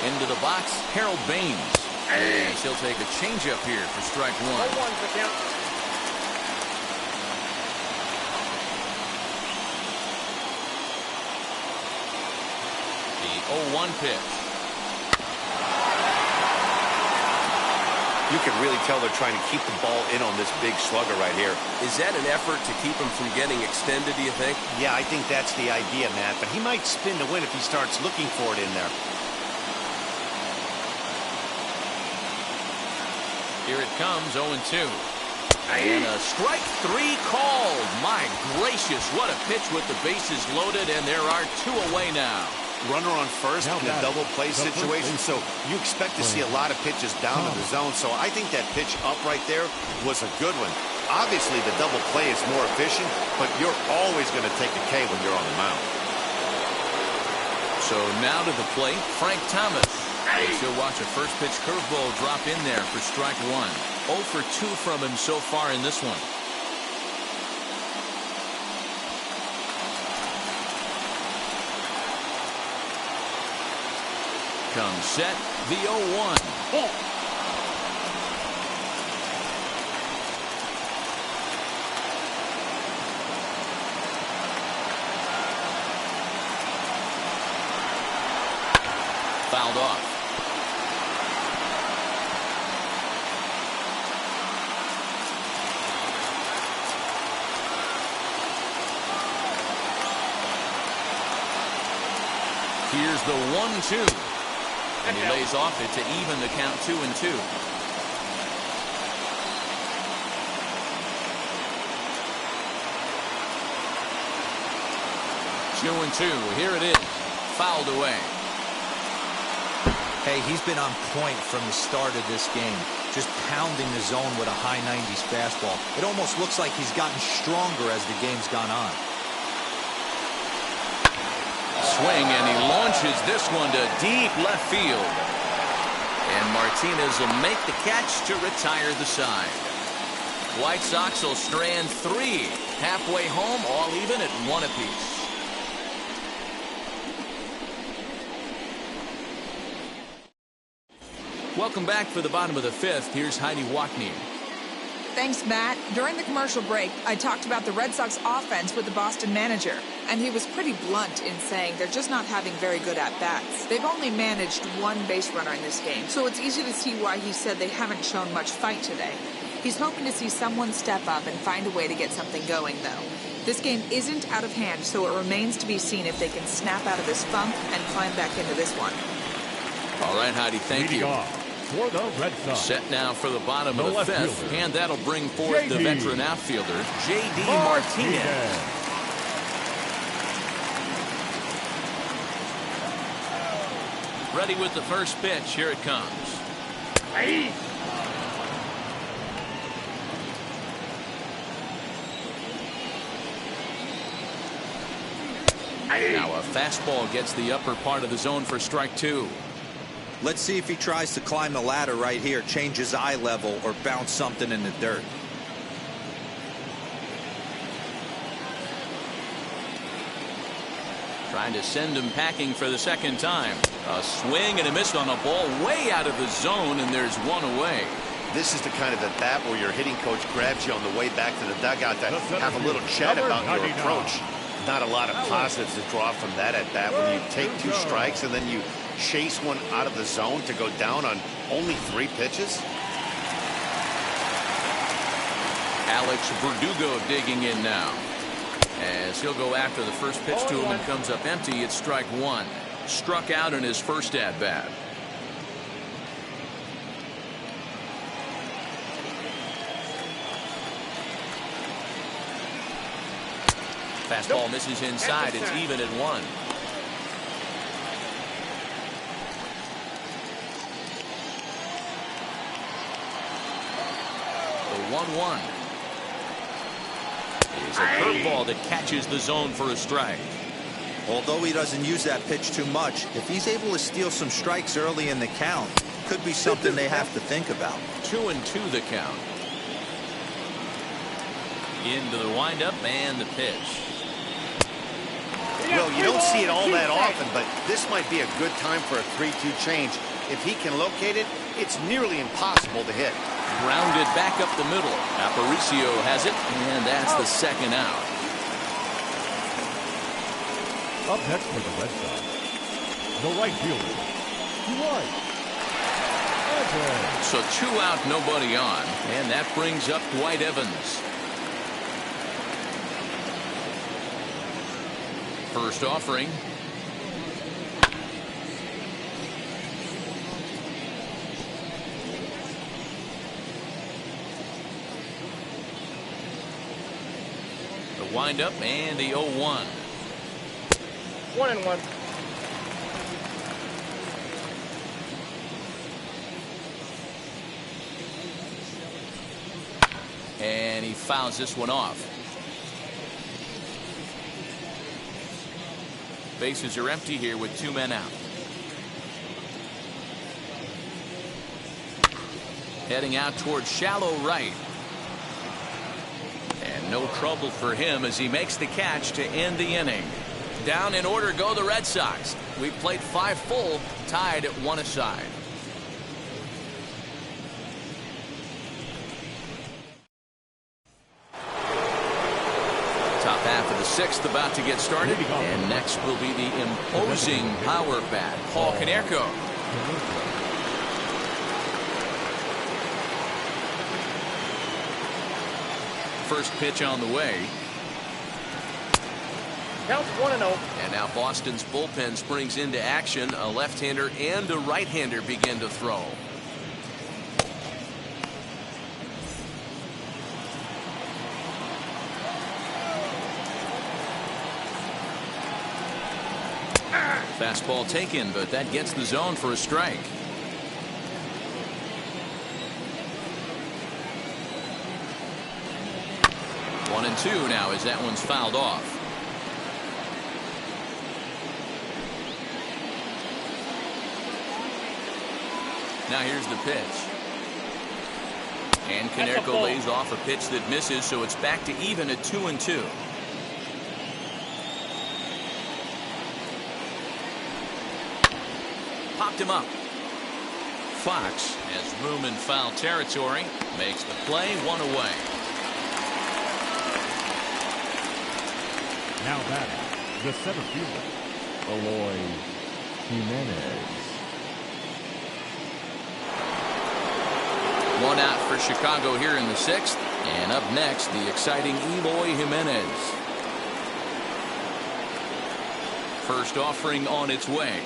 Into the box, Harold Baines. And he'll take a changeup here for strike 1. 0-1's the count. The 0-1 pitch. You can really tell they're trying to keep the ball in on this big slugger right here. Is that an effort to keep him from getting extended, do you think? Yeah, I think that's the idea, Matt. But he might spin to win if he starts looking for it in there. Here it comes, 0-2. And a strike 3 called. My gracious, what a pitch with the bases loaded, and there are 2 away now. Runner on first in a double play situation, so you expect to see a lot of pitches down in the zone. So I think that pitch up right there was a good one. Obviously, the double play is more efficient, but you're always going to take a K when you're on the mound. So now to the plate, Frank Thomas. He'll watch a first pitch curveball drop in there for strike 1. 0 for 2 from him so far in this one. Comes set, the 0-1. Fouled off. Here's the 1-2. And he lays off it to even the count 2-2. Two and 2. Here it is. Fouled away. Hey, he's been on point from the start of this game. Just pounding the zone with a high 90s fastball. It almost looks like he's gotten stronger as the game's gone on. Swing, and he launches this one to deep left field. And Martinez will make the catch to retire the side. White Sox will strand 3. Halfway home, all even at 1 apiece. Welcome back for the bottom of the 5th. Here's Heidi Wackney. Thanks, Matt. During the commercial break, I talked about the Red Sox offense with the Boston manager, and he was pretty blunt in saying they're just not having very good at-bats. They've only managed 1 base runner in this game, so it's easy to see why he said they haven't shown much fight today. He's hoping to see someone step up and find a way to get something going, though. This game isn't out of hand, so it remains to be seen if they can snap out of this funk and climb back into this one. All right, Heidi, thank you. For the Red Sox. Set now for the bottom of the 5th, fielder. and that'll bring forth the veteran outfielder, J.D. Martinez. Ready with the first pitch. Here it comes. Hey. Now a fastball gets the upper part of the zone for strike 2. Let's see if he tries to climb the ladder right here, change his eye level, or bounce something in the dirt. Trying to send him packing for the second time. A swing and a miss on a ball way out of the zone, and there's 1 away. This is the kind of at bat where your hitting coach grabs you on the way back to the dugout to have a little chat about your approach. Not a lot of positives to draw from that at bat when you take 2 strikes and then you chase one out of the zone to go down on only 3 pitches. Alex Verdugo digging in now, as he'll go after the first pitch to him and comes up empty. It's strike 1. Struck out in his first at bat. Fastball misses inside. It's even at 1. The 1-1 is a curveball that catches the zone for a strike. Although he doesn't use that pitch too much, if he's able to steal some strikes early in the count, could be something they have to think about. 2-2 the count. Into the windup and the pitch. Well, you don't see it all that often, but this might be a good time for a 3-2 change. If he can locate it, it's nearly impossible to hit. Grounded back up the middle. Aparicio has it, and that's the second out. Up next for the Red Sox, the right fielder, Dwight Evans. So 2 out, nobody on, and that brings up Dwight Evans. First offering. The windup and the 0-1. 1-1. And he fouls this one off. Bases are empty here with 2 men out. Heading out towards shallow right. And no trouble for him as he makes the catch to end the inning. Down in order go the Red Sox. We've played 5 full, tied at 1 aside. Top half of the 6th about to get started, and next will be the imposing power bat, Paul Konerko. First pitch on the way. Counts 1-0. And now Boston's bullpen springs into action. A left-hander and a right-hander begin to throw. Fastball taken, but that gets the zone for a strike. One and two now as that one's fouled off. Now here's the pitch. And Konerko lays off a pitch that misses, so it's back to even at 2-2. Popped him up. Fox has room in foul territory. Makes the play, 1 away. Now batting, the center fielder, Eloy Jimenez. 1 out for Chicago here in the 6th. And up next, the exciting Eloy Jimenez. First offering on its way.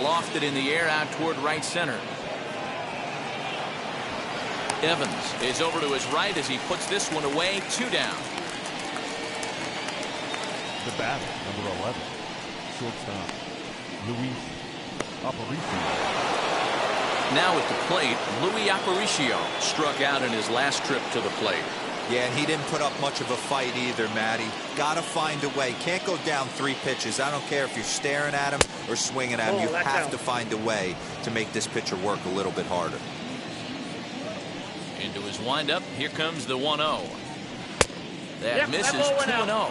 Lofted in the air out toward right center. Evans is over to his right as he puts this one away. 2 down. The batter, number 11, shortstop, Luis Aparicio. Now at the plate, Luis Aparicio struck out in his last trip to the plate. Yeah, and he didn't put up much of a fight either, Matty. Got to find a way. Can't go down 3 pitches. I don't care if you're staring at him or swinging at him. You have to find a way to make this pitcher work a little bit harder. Into his windup, here comes the 1-0. That misses. 2-0.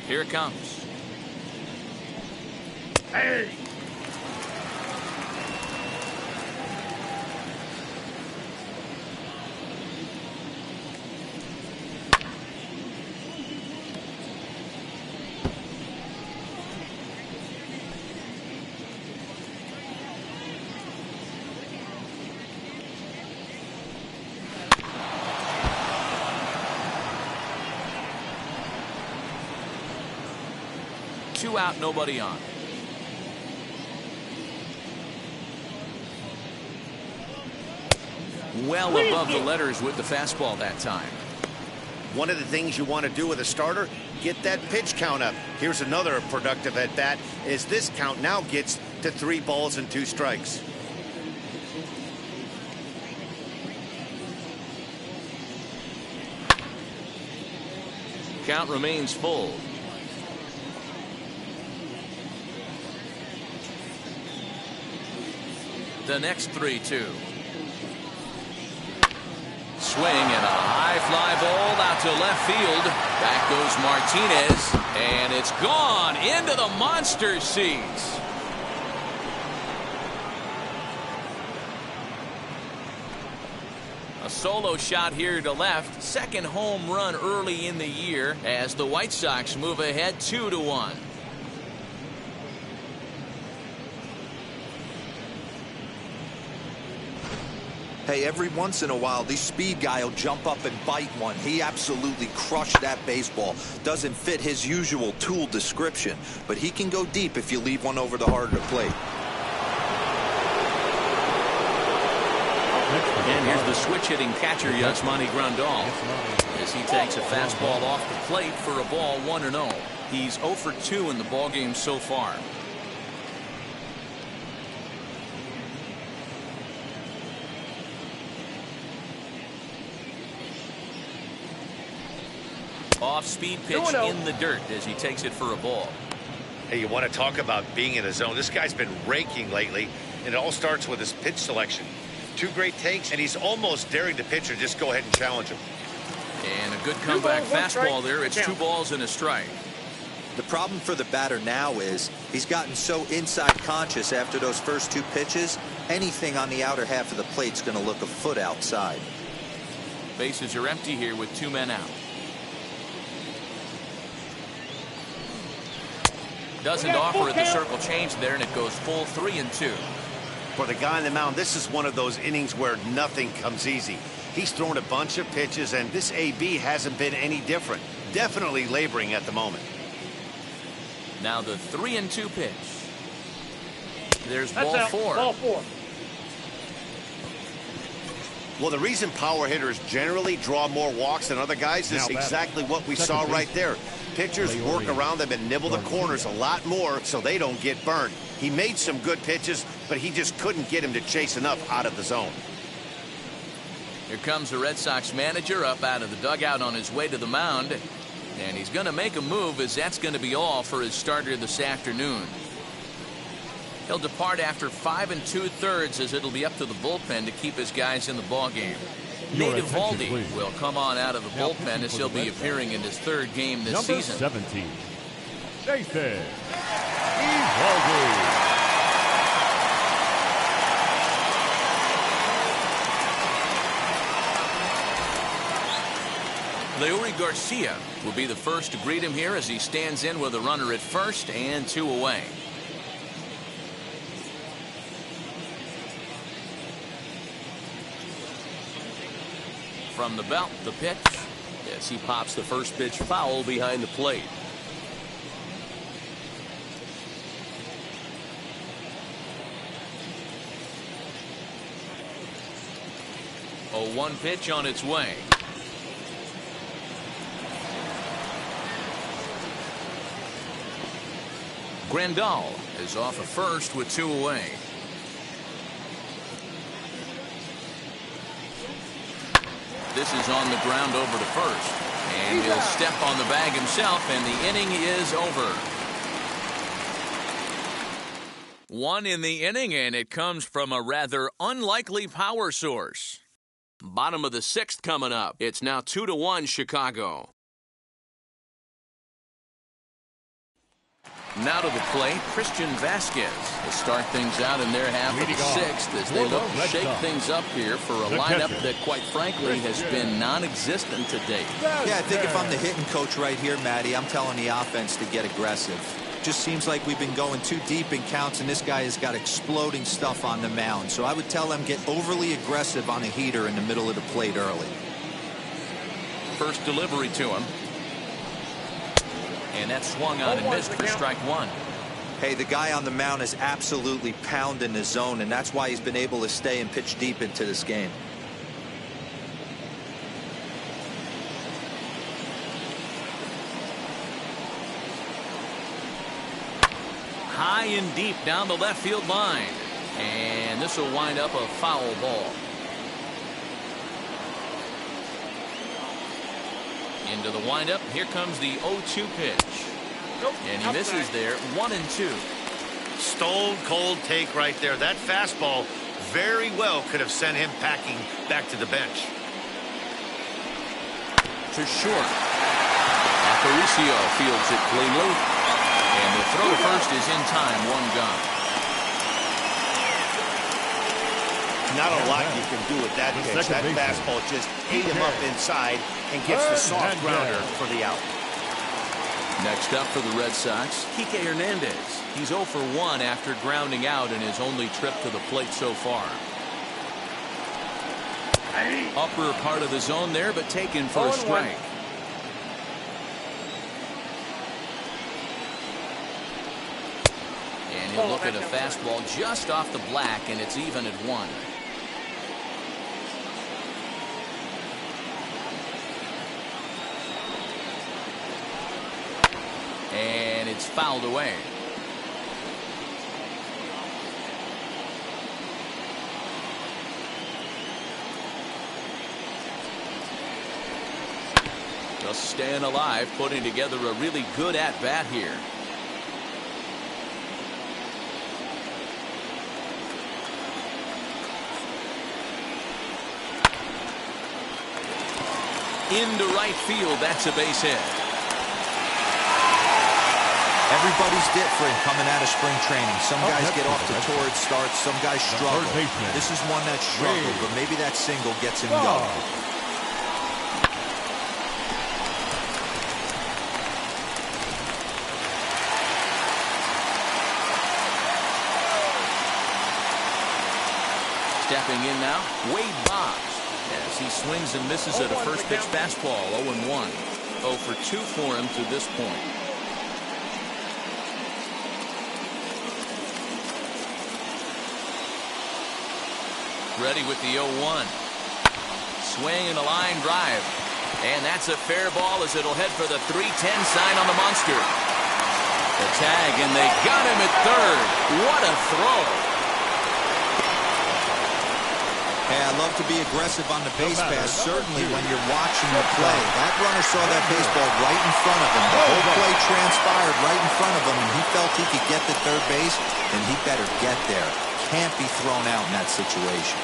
Here it comes. Hey! Two out, nobody on. Well above the letters with the fastball that time. One of the things you want to do with a starter, get that pitch count up. Here's another productive at bat, as this count now gets to 3 balls and 2 strikes. Count remains full. The next 3-2. Swing and a high fly ball out to left field. Back goes Martinez, and it's gone into the monster seats. A solo shot here to left. Second home run early in the year as the White Sox move ahead 2-1. Hey, every once in a while, the speed guy will jump up and bite one. He absolutely crushed that baseball. Doesn't fit his usual tool description, but he can go deep if you leave one over the heart of the plate. And here's the switch-hitting catcher, Yasmani Grandal, as he takes a fastball off the plate for a ball, 1-0. He's 0 for 2 in the ballgame so far. Off-speed pitch in the dirt as he takes it for a ball. Hey, you want to talk about being in a zone? This guy's been raking lately, and it all starts with his pitch selection. 2 great takes, and he's almost daring the pitcher just go ahead and challenge him. And a good comeback fastball there. It's 2 balls and a strike. The problem for the batter now is he's gotten so inside conscious after those first 2 pitches, anything on the outer half of the plate's going to look a foot outside. Bases are empty here with 2 men out. Doesn't offer at the circle change there, and it goes full 3-2. For the guy on the mound, this is one of those innings where nothing comes easy. He's thrown a bunch of pitches, and this AB hasn't been any different. Definitely laboring at the moment. Now the 3-2 pitch. There's That's ball out. 4. Ball 4. Well, the reason power hitters generally draw more walks than other guys is exactly what we saw right there. Pitchers work around them and nibble the corners a lot more so they don't get burned. He made some good pitches, but he just couldn't get him to chase enough out of the zone. Here comes the Red Sox manager up out of the dugout on his way to the mound. And he's going to make a move, as that's going to be all for his starter this afternoon. He'll depart after 5 2/3, as it'll be up to the bullpen to keep his guys in the ballgame. Nate Eovaldi will come on out of the bullpen, as he'll be appearing in his 3rd game this season. Number 17, Nathan Eovaldi. Leury Garcia will be the first to greet him here, as he stands in with a runner at first and 2 away. From the belt, the pitch, as he pops the first pitch foul behind the plate. A 1 pitch on its way. Grandal is off of first with 2 away. This is on the ground over to first. And he'll step on the bag himself, and the inning is over. 1 in the inning, and it comes from a rather unlikely power source. Bottom of the 6th coming up. It's now 2-1 Chicago. Now to the plate, Christian Vasquez to start things out in their half of the 6th, as they look to shake things up here for a lineup that, quite frankly, has been non-existent to date. Yeah, I think if I'm the hitting coach right here, Matty, I'm telling the offense to get aggressive. Just seems like we've been going too deep in counts, and this guy has got exploding stuff on the mound. So I would tell them get overly aggressive on a heater in the middle of the plate early. First delivery to him. And that swung on and missed for strike 1. Hey, the guy on the mound is absolutely pounding the zone, and that's why he's been able to stay and pitch deep into this game. High and deep down the left field line. And this will wind up a foul ball. Into the windup. Here comes the 0-2 pitch. And he misses there. 1-2. Stone cold take right there. That fastball very well could have sent him packing back to the bench. To short. Aparicio fields it cleanly. And the throw to first is in time. 1 gone. Not a lot you can do with that pitch. That fastball just ate him up inside and gets the soft grounder for the out. Next up for the Red Sox, Kike Hernandez. He's 0 for 1 after grounding out in his only trip to the plate so far. Upper part of the zone there, but taken for a strike. And he'll look at a fastball just off the black, and it's even at 1. And it's fouled away. Just staying alive, putting together a really good at-bat here. Into right field, that's a base hit. Everybody's different coming out of spring training. Some guys get off to torrid starts, some guys struggle. This is one that struggled, but maybe that single gets him going. Stepping in now, Wade Boggs, as he swings and misses at a first pitch fastball. 0-1. 0 for 2 for him to this point. Ready with the 0-1. swing and a line drive. And that's a fair ball as it'll head for the 3-10 sign on the monster. The tag, and they got him at third. What a throw. Hey, I love to be aggressive on the base pass, certainly when you're watching the play. That runner saw that baseball right in front of him. The whole play transpired right in front of him, and he felt he could get to third base, and he better get there. Can't be thrown out in that situation.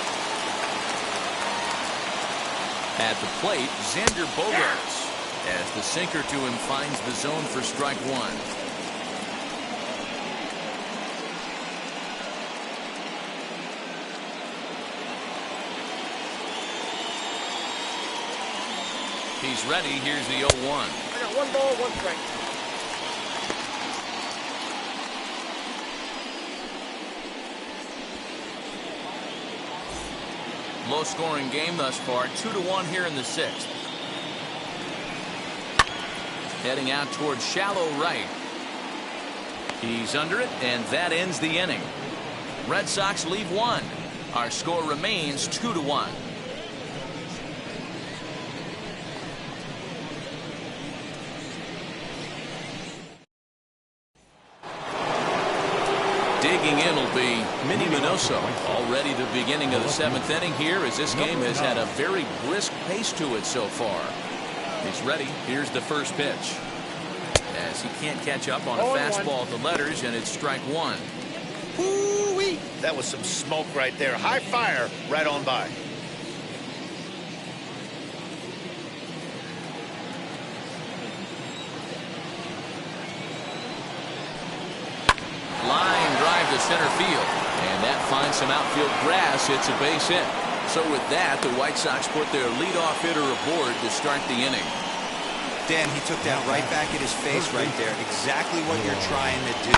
At the plate, Xander Bogaerts, as the sinker to him finds the zone for strike one. He's ready. Here's the 0-1. I got 1 ball, 1 strike. Low-scoring game thus far. 2-1 here in the 6th. Heading out towards shallow right. He's under it, and that ends the inning. Red Sox leave 1. Our score remains 2-1. Digging in will be Minnie Minoso. Already the beginning of the 7th inning here, as this game has had a very brisk pace to it so far. He's ready. Here's the first pitch. As he can't catch up on a fastball at the letters, and it's strike one. Woo-wee. That was some smoke right there. High fire right on by. Line drive to center field, and that finds some outfield grass. It's a base hit. So with that, the White Sox put their leadoff hitter aboard to start the inning. Dan, he took that right back at his face right there. Exactly what you're trying to do.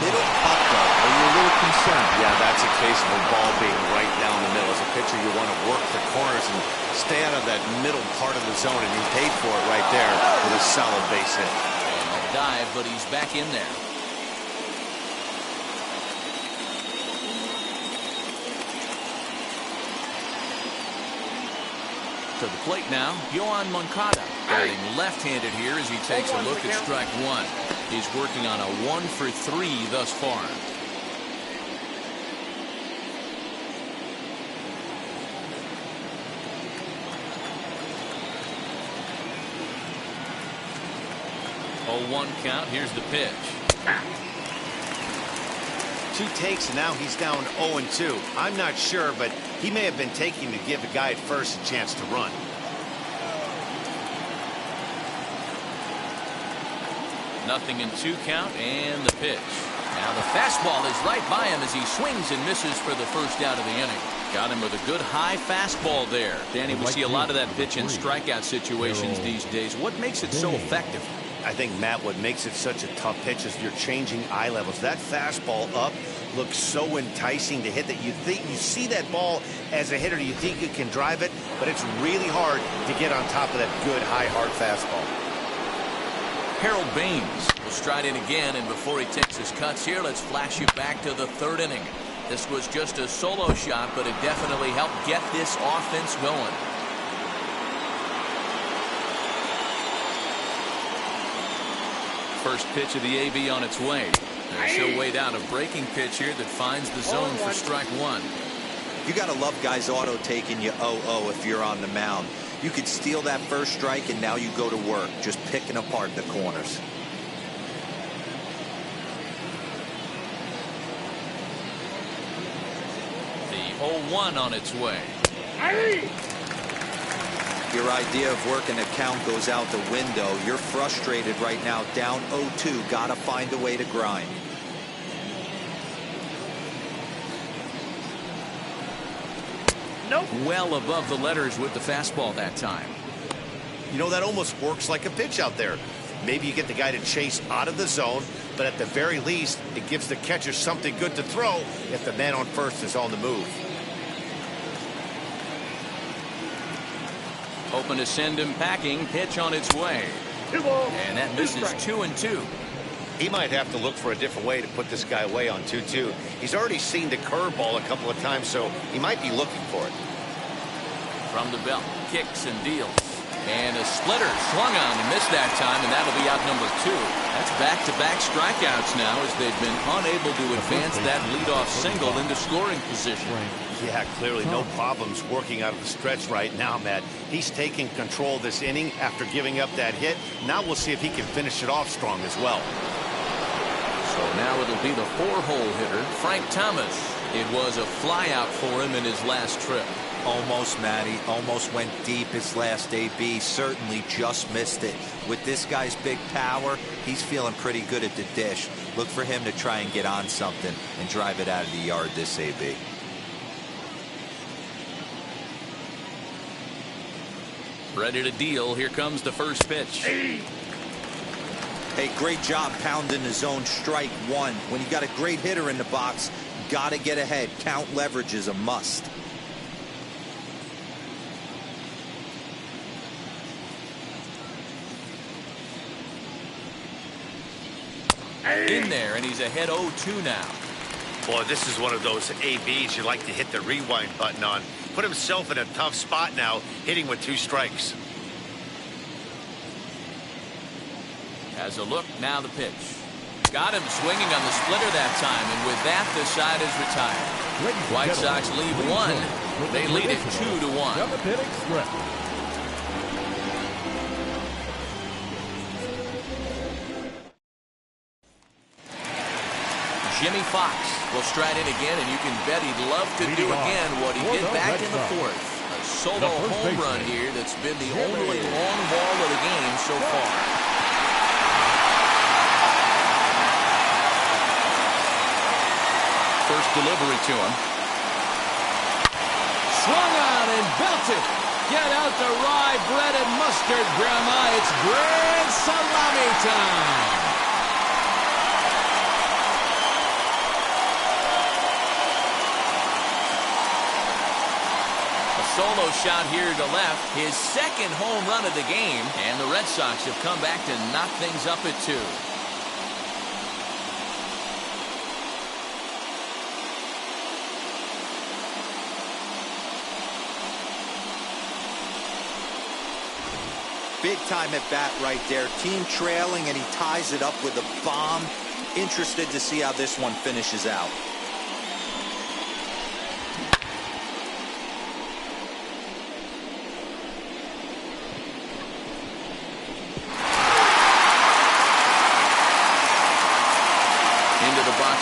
Middle puck, though. Are you a little concerned? Yeah, that's a case of a ball being right down the middle. As a pitcher, you want to work the corners and stay out of that middle part of the zone, and he paid for it right there with a solid base hit. And a dive, but he's back in there. To the plate now, Yoan Moncada, batting left-handed here as he takes a look at strike one. He's working on a 1-for-3 thus far. Oh, 1 count. Here's the pitch. 2 takes, and now he's down 0-2. I'm not sure, but he may have been taking to give the guy at first a chance to run. Nothing in 2 count, and the pitch. Now the fastball is right by him as he swings and misses for the first out of the inning. Got him with a good high fastball there. Danny, we see a lot of that pitch in strikeout situations these days. What makes it so effective? I think, Matt, what makes it such a tough pitch is you're changing eye levels. That fastball up looks so enticing to hit that you think you see that ball as a hitter, you think you can drive it, but it's really hard to get on top of that good high hard fastball. Harold Baines will stride in again, and before he takes his cuts here, let's flash you back to the 3rd inning. This was just a solo shot, but it definitely helped get this offense going. First pitch of the AB on its way. And she'll wait out a breaking pitch here that finds the zone for strike one. You got to love guys auto taking you 0-0 if you're on the mound. You could steal that first strike, and now you go to work just picking apart the corners. The 0-1 on its way. Your idea of working a count goes out the window. You're frustrated right now, down 0-2. Got to find a way to grind. Nope. Well above the letters with the fastball that time. You know, that almost works like a pitch out there. Maybe you get the guy to chase out of the zone, but at the very least, it gives the catcher something good to throw if the man on first is on the move. Hoping to send him packing. Pitch on its way. 2 balls. And that misses 2-2. He might have to look for a different way to put this guy away on 2-2. He's already seen the curveball a couple of times, so he might be looking for it. From the belt, kicks and deals. And a splitter swung on and missed that time, and that'll be out number 2. That's back-to-back strikeouts now as they've been unable to advance that leadoff single into scoring position. Yeah, clearly no problems working out of the stretch right now, Matt. He's taking control this inning after giving up that hit. Now we'll see if he can finish it off strong as well. So now it'll be the 4-hole hitter, Frank Thomas. It was a flyout for him in his last trip. Almost, Matty. Almost went deep his last AB. Certainly just missed it. With this guy's big power, he's feeling pretty good at the dish. Look for him to try and get on something and drive it out of the yard this AB. Ready to deal. Here comes the first pitch. Hey, great job pounding the zone. Strike 1. When you got a great hitter in the box, got to get ahead. Count leverage is a must. In there, and he's ahead 0-2 now. Boy, this is one of those ABs you like to hit the rewind button on. Put himself in a tough spot now, hitting with 2 strikes. Has a look, now the pitch. Got him swinging on the splitter that time, and with that, the side is retired. White Sox lead 1. They lead it 2-1. Jimmy Fox will stride in again, and you can bet he'd love to do again what he did back in the 4th. A solo home run here that's been the only long ball of the game so far. First delivery to him. Swung on and belted. Get out the rye bread and mustard, Grandma. It's grand salami time. Solo shot here to left, his second home run of the game, and the Red Sox have come back to knock things up at 2. Big time at bat right there. Team trailing, and he ties it up with a bomb. Interested to see how this one finishes out.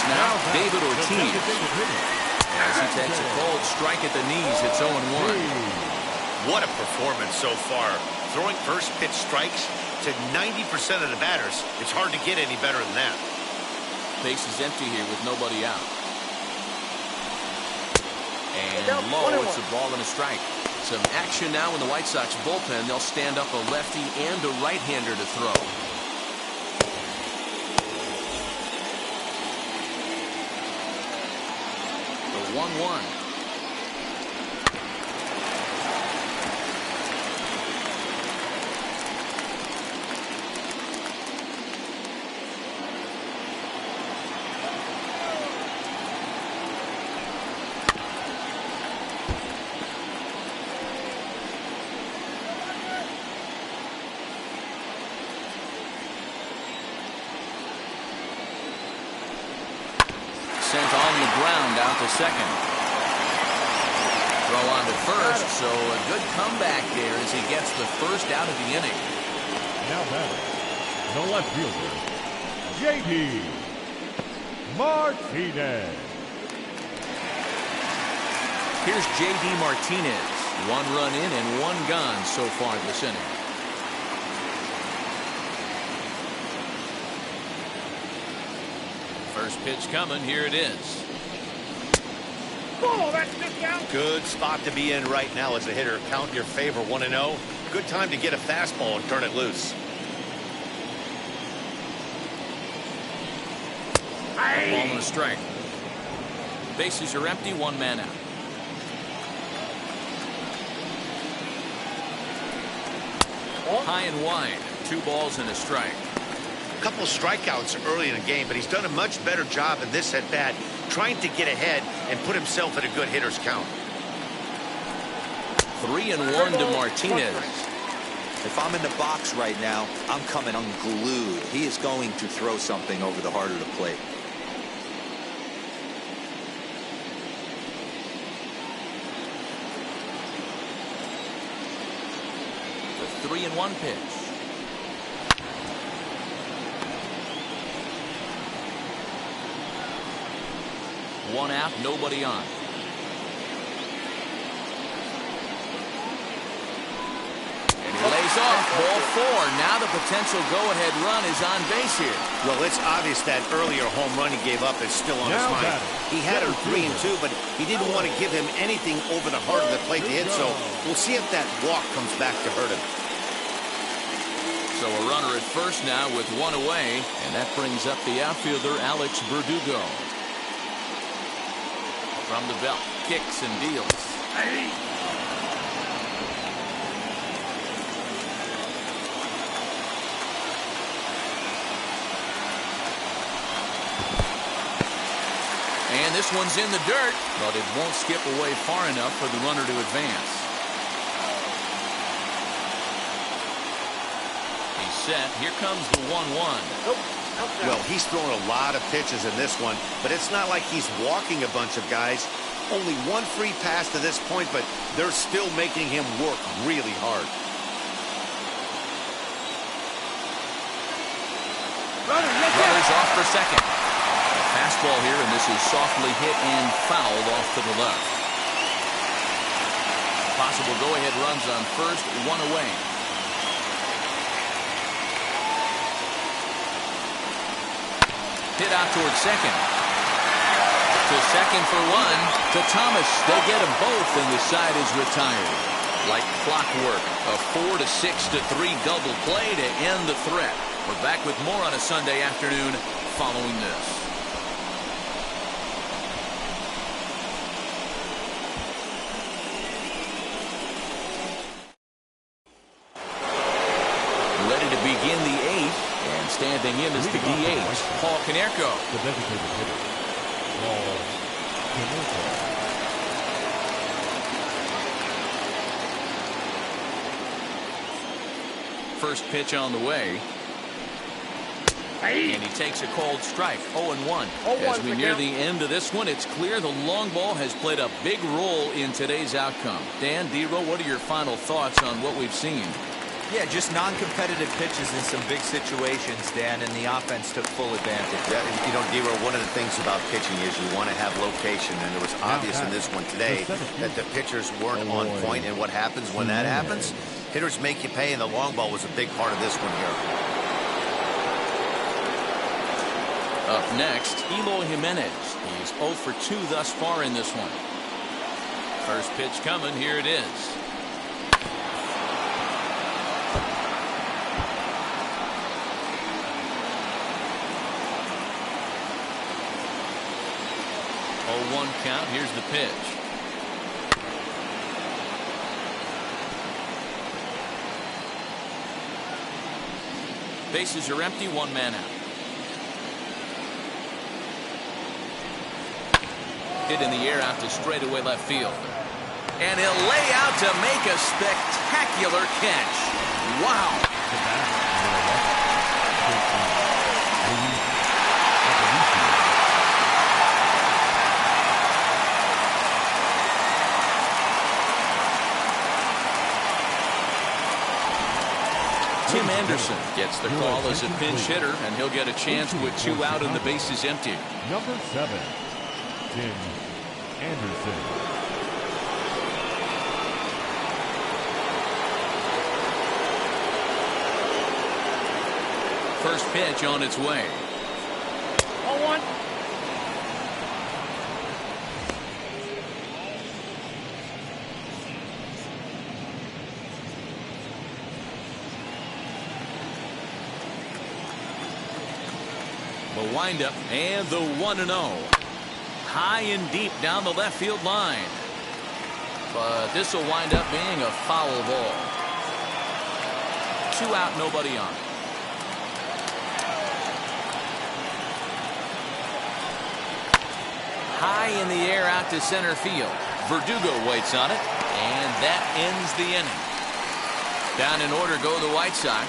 Now, David Ortiz, as he takes a cold strike at the knees, it's 0-1. What a performance so far. Throwing first pitch strikes to 90% of the batters. It's hard to get any better than that. Base is empty here with nobody out. And low, it's a ball and a strike. Some action now in the White Sox bullpen. They'll stand up a lefty and a right-hander to throw. The 1-1. Sent on the ground out to second. Throw on to first, so a good comeback there as he gets the first out of the inning. Now batting, the left fielder, J.D. Martinez. Here's J.D. Martinez. 1 run in and 1 gone so far this inning. First pitch coming. Here it is. Oh, that's just out. Good spot to be in right now as a hitter. Count your favor 1-0. Good time to get a fastball and turn it loose. Ball and a strike. Bases are empty. 1 man out. High and wide. 2 balls and a strike. A couple strikeouts early in the game, but he's done a much better job in this at-bat trying to get ahead and put himself in a good hitter's count. 3-1 to Martinez. If I'm in the box right now, I'm coming unglued. He is going to throw something over the heart of the plate. The 3-1 pitch. One out, nobody on. And he lays off, ball 4. Now the potential go-ahead run is on base here. Well, it's obvious that earlier home run he gave up is still on his mind. He had him 3-2, but he didn't want to give him anything over the heart of the plate to hit, so we'll see if that walk comes back to hurt him. So a runner at first now with one away, and that brings up the outfielder Alex Verdugo. From the belt, kicks and deals. And this one's in the dirt, but it won't skip away far enough for the runner to advance. He's set. Here comes the 1-1. Well, he's thrown a lot of pitches in this one, but it's not like he's walking a bunch of guys. Only one free pass to this point, but they're still making him work really hard. Runners off for second. A fastball here, and this is softly hit and fouled off to the left. Possible go-ahead runs on first, one away. Hit out towards second. To second for one. To Thomas. They get them both, and the side is retired. Like clockwork, a 4-6-3 double play to end the threat. We're back with more on a Sunday afternoon following this. Ready to begin the 8th. And standing in is the DH, Paul Konerko. The designated hitter, Paul Konerko. First pitch on the way. And he takes a called strike, 0-1. As we near the end of this one, it's clear the long ball has played a big role in today's outcome. Dan, D-Row, what are your final thoughts on what we've seen? Yeah, just non-competitive pitches in some big situations, Dan, and the offense took full advantage. Yeah, you know, D-Row, one of the things about pitching is you want to have location, and it was obvious in this one today that the pitchers weren't on point, and what happens when that happens? Hitters make you pay, and the long ball was a big part of this one here. Up next, Eloy Jimenez. He's 0 for 2 thus far in this one. First pitch coming. Here it is. Oh, 1 count. Here's the pitch. Bases are empty. 1 man out. Hit in the air out to straightaway left field. And he'll lay out to make a spectacular catch. Wow. Tim Anderson gets the call as a pinch hitter, and he'll get a chance with 2 out and the bases empty. Number 7. Tim Anderson. First pitch on its way. 0-1. The windup and the 1-0. High and deep down the left field line. But this will wind up being a foul ball. 2 out, nobody on. high in the air out to center field. Verdugo waits on it, and that ends the inning. Down in order go the White Sox.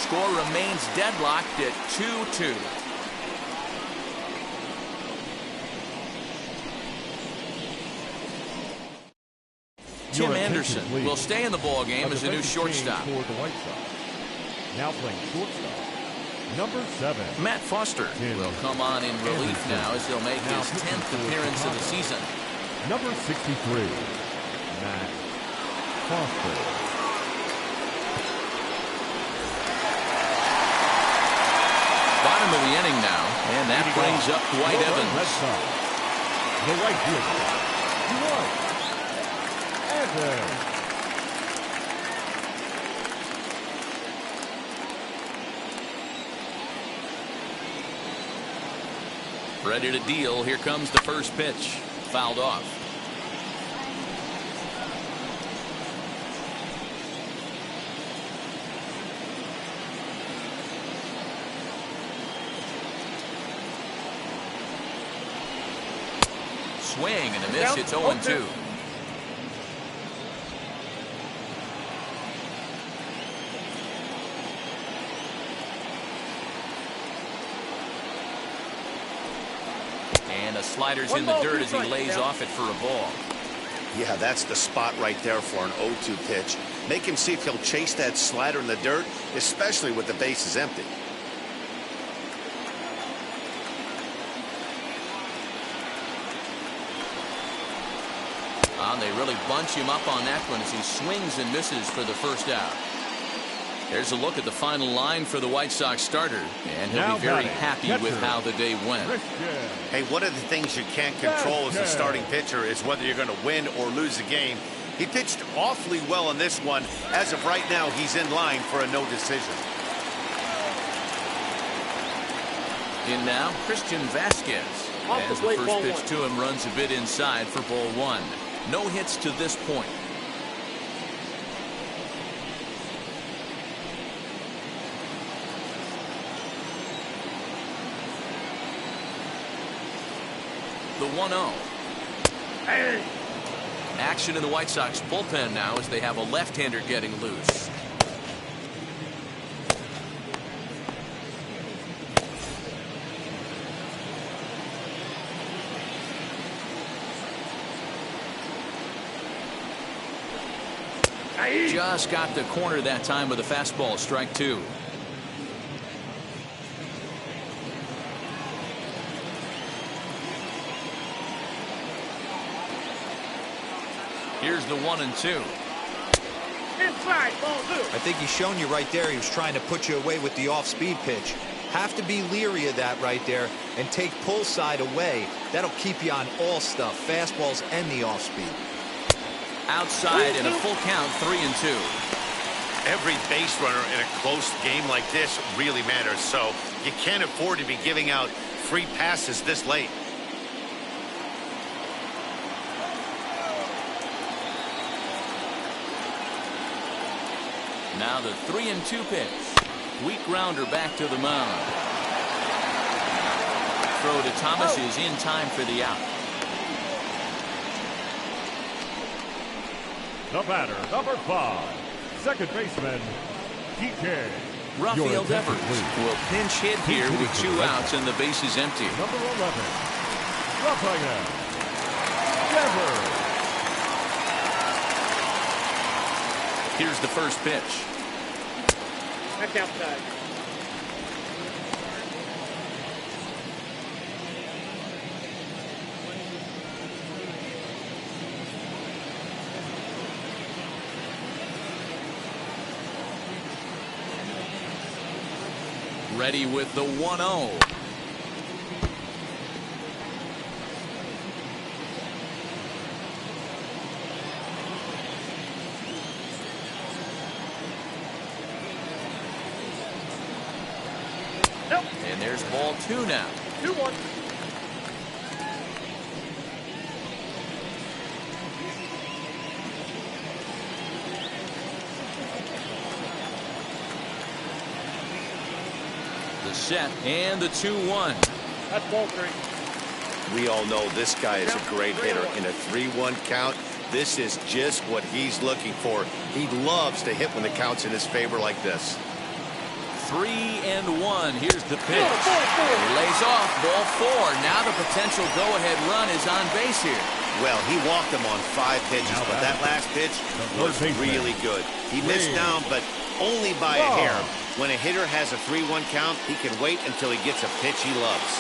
Score remains deadlocked at 2-2. Tim Anderson will stay in the ball game as a new shortstop. For the White Sox. Now playing shortstop, number 7. Matt Foster will come on in relief now as he'll make his 10th appearance of the season. Number 63, Matt Foster. Bottom of the inning now, and that brings up Dwight Evans. Red Sox. The right fielder, Dwight Evans. Ready to deal. Here comes the first pitch. Fouled off. Swing and a miss. It's 0-2. And a slider's in the dirt as he lays off it for a ball. Yeah, that's the spot right there for an 0-2 pitch. Make him see if he'll chase that slider in the dirt, especially with the bases empty. They really bunch him up on that one as he swings and misses for the first out. There's a look at the final line for the White Sox starter, and he'll be very happy with how the day went. Hey, one of the things you can't control as a starting pitcher is whether you're going to win or lose a game. He pitched awfully well in this one. As of right now, he's in line for a no decision. In now, Christian Vasquez. As the first pitch to him runs a bit inside for ball 1. No hits to this point. The 1-0. Hey. Action in the White Sox bullpen now as they have a left-hander getting loose. Just got the corner that time with a fastball, strike 2. Here's the 1-2. Inside, ball 2. I think he's shown you right there. He was trying to put you away with the off-speed pitch. Have to be leery of that right there and take pull side away. That'll keep you on all stuff, fastballs and the off-speed. Outside in a full count, 3-2. Every base runner in a close game like this really matters, so you can't afford to be giving out free passes this late. Now the 3-2 pitch. Weak grounder back to the mound. Throw to Thomas is in time for the out. The batter, number 5, second baseman, TK. Rafael Devers will pinch hit here with 2 outs and the base is empty. Number 11, Rafael Devers. Here's the first pitch. Back outside. Ready with the 1-0. Nope. And there's ball 2 now. 2-1. The set and the 2-1. That's ball 3. We all know this guy is a great hitter. In a 3-1 count, this is just what he's looking for. He loves to hit when the count's in his favor like this. 3-1. Here's the pitch. He lays off ball 4. Now the potential go-ahead run is on base here. Well, he walked him on 5 pitches, but that last pitch was really good. He missed down, but only by a hair. When a hitter has a 3-1 count, he can wait until he gets a pitch he loves.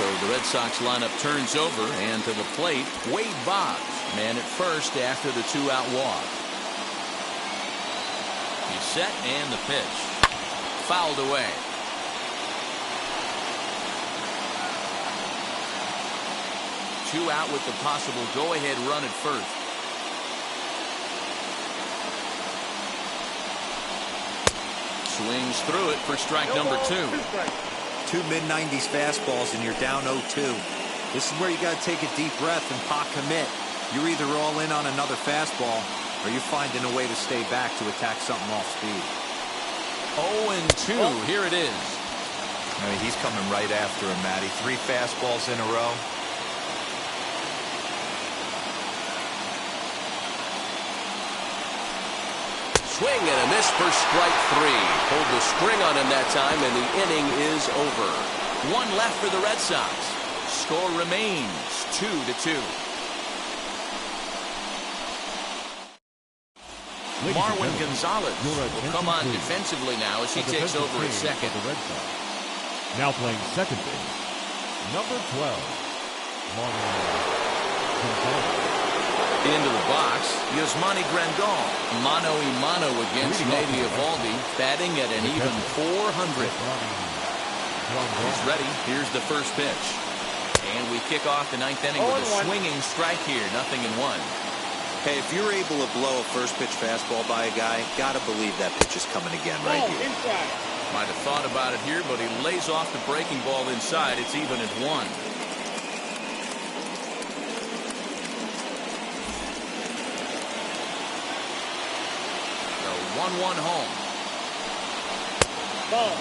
So the Red Sox lineup turns over, and to the plate, Wade Boggs, man at first after the 2-out walk. He's set, and the pitch. Fouled away. Two out with the possible go-ahead run at first. Swings through it for strike number 2. 2 mid-90s fastballs and you're down 0-2. This is where you got to take a deep breath and pot commit. You're either all in on another fastball or you're finding a way to stay back to attack something off speed. 0-2. Here it is. I mean, he's coming right after him, Matty. 3 fastballs in a row. Swing and a miss for strike 3. Pulled the string on him that time, and the inning is over. 1 left for the Red Sox. Score remains 2-2. Marwin Gonzalez will come on defensively now as he takes over at second. Now playing second base, number 12, Marwin Gonzalez. Into the box, Yasmani Grandal. Mano a mano against Navy Evaldi, batting at an even .400. He's ready. Here's the first pitch. And we kick off the 9th inning with a swinging strike here. 0-1. Hey, if you're able to blow a first pitch fastball by a guy, gotta believe that pitch is coming again right here. Might have thought about it here, but he lays off the breaking ball inside. It's even at 1. The 1-1 home. Ball.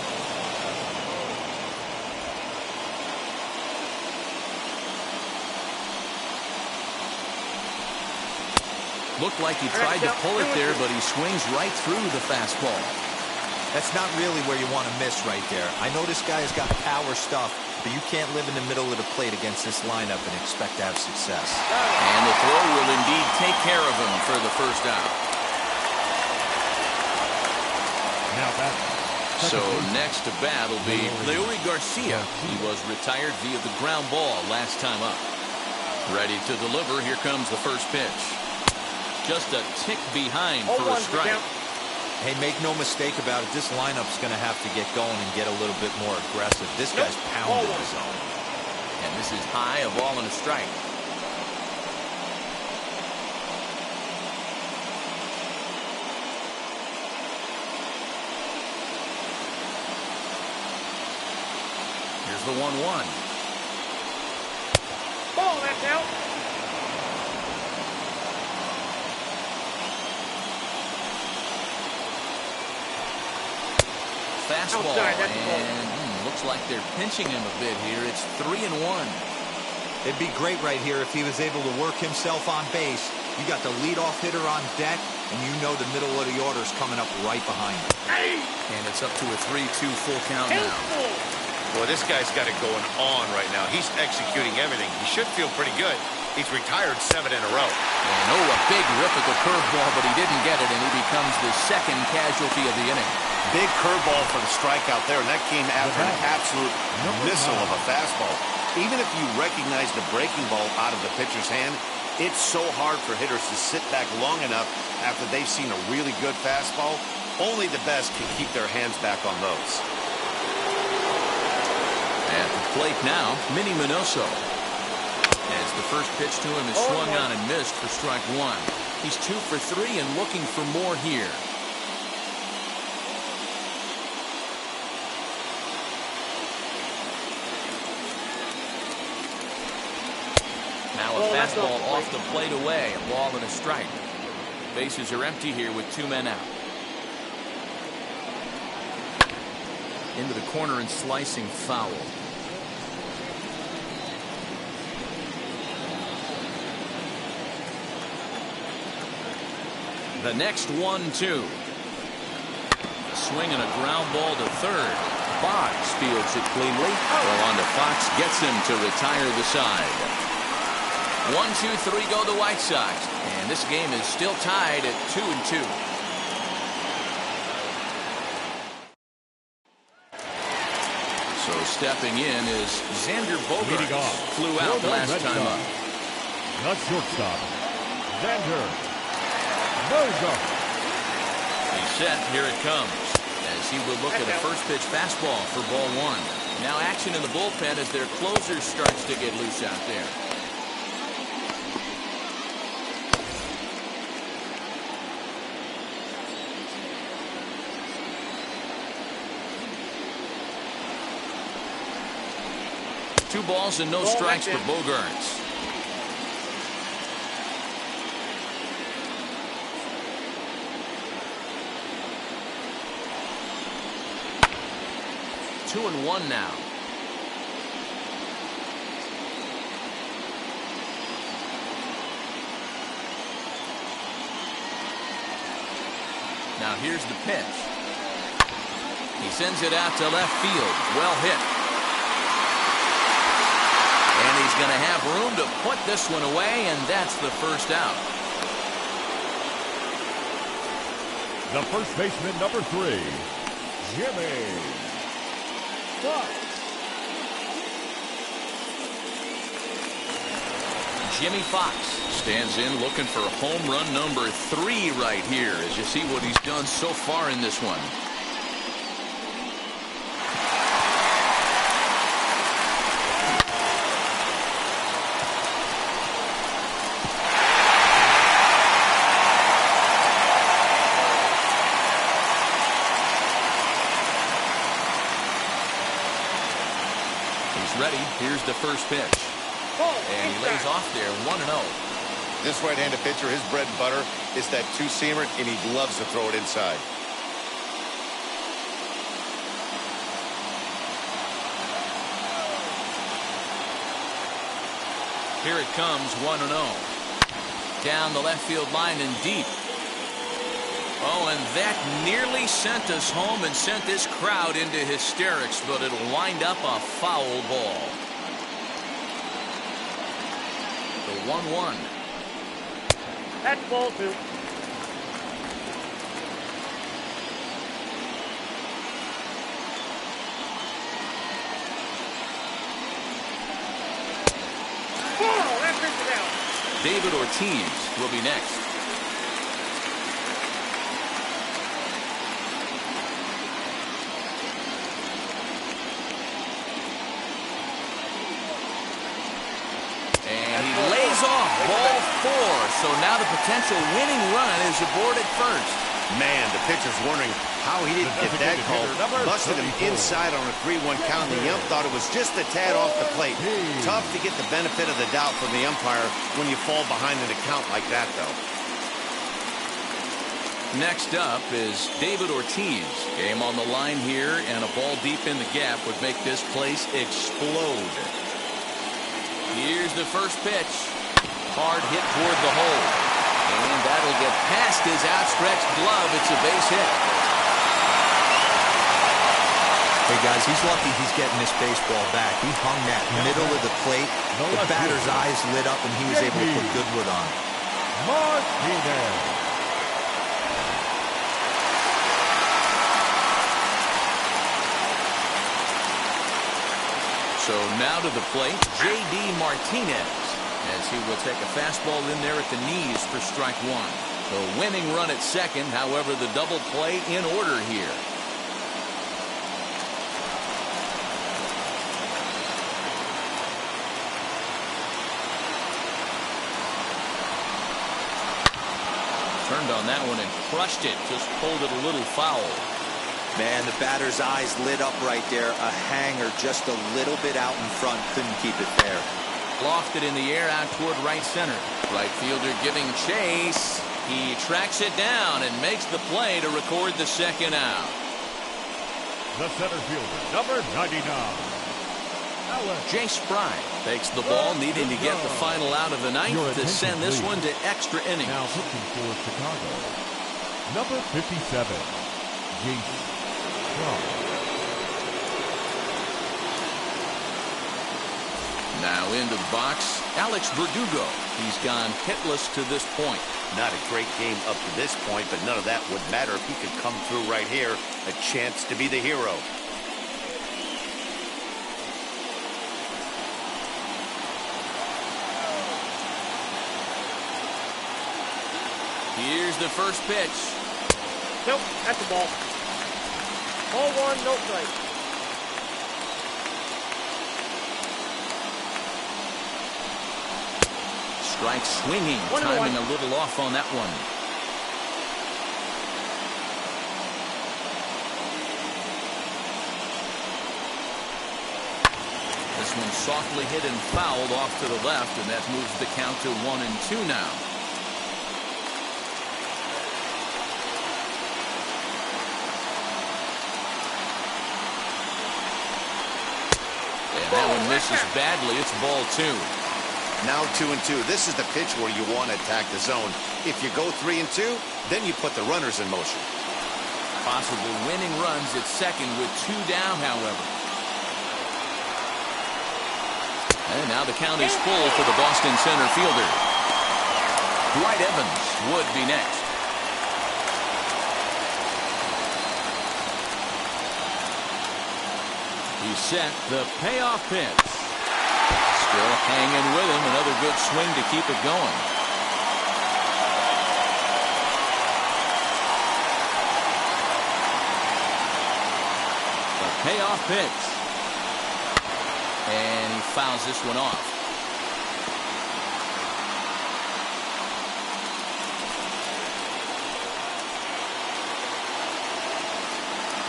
Looked like he tried to pull it there, but he swings right through the fastball. That's not really where you want to miss right there. I know this guy has got power stuff, but you can't live in the middle of the plate against this lineup and expect to have success. And the throw will indeed take care of him for the first out. Now back. So next to bat will be Leury Garcia. He was retired via the ground ball last time up. Ready to deliver. Here comes the first pitch. Just a tick behind for a strike. Hey, make no mistake about it. This lineup's going to have to get going and get a little bit more aggressive. This guy's pounding the zone. And this is high, a ball and a strike. Here's the 1-1. Ball, that's out. Fastball, and looks like they're pinching him a bit here. It's 3-1. It'd be great right here if he was able to work himself on base. You got the leadoff hitter on deck, and you know the middle of the order is coming up right behind him. And it's up to a 3-2 full count now. Well, this guy's got it going on right now. He's executing everything. He should feel pretty good. He's retired 7 in a row. And a big rip at the curveball, but he didn't get it, and he becomes the second casualty of the inning. Big curveball for the strikeout there, and that came after an absolute missile of a fastball. Even if you recognize the breaking ball out of the pitcher's hand, it's so hard for hitters to sit back long enough after they've seen a really good fastball. Only the best can keep their hands back on those. At the plate now, Minnie Minoso. As the first pitch to him is swung on and missed for strike 1. He's 2 for 3 and looking for more here. Now a fastball off the plate away. A ball and a strike. Bases are empty here with 2 men out. Into the corner and slicing foul. The next 1-2. Swing and a ground ball to third. Boggs fields it cleanly. Well, on to Fox, gets him to retire the side. 1-2-3 go the White Sox, and this game is still tied at 2-2. So stepping in is Xander Bogaerts. Flew out last time up. Not shortstop, Xander Bogaerts. He's set. Here it comes. As he will look at a first pitch fastball for ball one. Now action in the bullpen as their closer starts to get loose out there. Two balls and no strikes for Bogaerts. Two and one now. Now here's the pitch. He sends it out to left field. Well hit. And he's going to have room to put this one away, and that's the first out. The first baseman, number 3, Jimmy Fox. Jimmy Fox stands in looking for home run number 3 right here as you see what he's done so far in this one. Ready. Here's the first pitch. And he lays off there 1-0. This right-handed pitcher, his bread and butter is that two-seamer, and he loves to throw it inside. Here it comes, 1-0. Down the left field line and deep. Oh, and that nearly sent us home and sent this crowd into hysterics, but it'll wind up a foul ball. The 1-1. That's ball 2. Oh, that brings it out. David Ortiz will be next. Ball 4, so now the potential winning run is aboard at first. Man, the pitcher's wondering how he didn't get that call. Busted him inside on a 3-1 count. The ump thought it was just a tad off the plate. Tough to get the benefit of the doubt from the umpire when you fall behind in a count like that, though. Next up is David Ortiz. Game on the line here, and a ball deep in the gap would make this place explode. Here's the first pitch. Hard hit toward the hole. And that'll get past his outstretched glove. It's a base hit. Hey, guys, he's lucky he's getting this baseball back. He hung that middle of the plate. The batter's eyes lit up, and he was able to put good wood on. Martinez. So now to the plate, J.D. Martinez, as he will take a fastball in there at the knees for strike 1. The winning run at second, however, the double play in order here. Turned on that one and crushed it, just pulled it a little foul. Man, the batter's eyes lit up right there. A hanger just a little bit out in front. Couldn't keep it there. Lofted in the air out toward right center. Right fielder giving chase. He tracks it down and makes the play to record the second out. The center fielder, number 99. Jay Spry takes the ball, needing to get the final out of the ninth to send this one to extra innings. Now pitching for Chicago, number 57, Jace Fry. Now into the box, Alex Verdugo. He's gone hitless to this point. Not a great game up to this point, but none of that would matter if he could come through right here. A chance to be the hero. Here's the first pitch. Nope, that's the ball. Ball one, no strike. Strike swinging, timing a little off on that one. This one softly hit and fouled off to the left, and that moves the count to 1-2 now. And that one misses badly. It's ball 2. Now 2-2. This is the pitch where you want to attack the zone. If you go 3-2, then you put the runners in motion. Possible winning runs at second with 2 down, however. And now the count is full for the Boston center fielder. Dwight Evans would be next. He set the payoff pitch. Still hanging with him. Another good swing to keep it going. The payoff pitch. And he fouls this one off.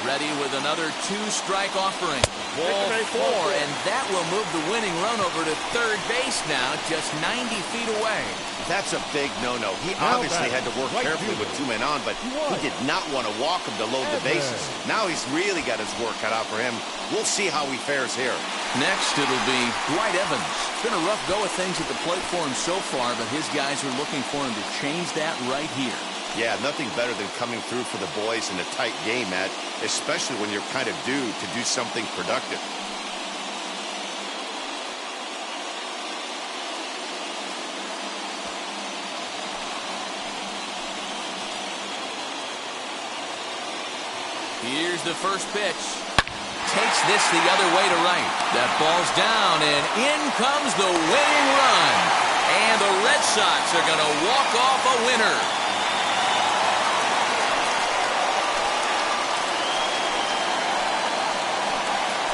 Ready with another 2-strike offering. Ball 4, and that will move the winning run over to third base now, just 90 feet away. That's a big no-no. He obviously had to work carefully with 2 men on, but he did not want to walk him to load the bases. Now he's really got his work cut out for him. We'll see how he fares here. Next, it'll be Dwight Evans. It's been a rough go of things at the plate for him so far, but his guys are looking for him to change that right here. Yeah, nothing better than coming through for the boys in a tight game, Matt, especially when you're kind of due to do something productive. Here's the first pitch. Takes this the other way to right. That ball's down, and in comes the winning run. And the Red Sox are going to walk off a winner.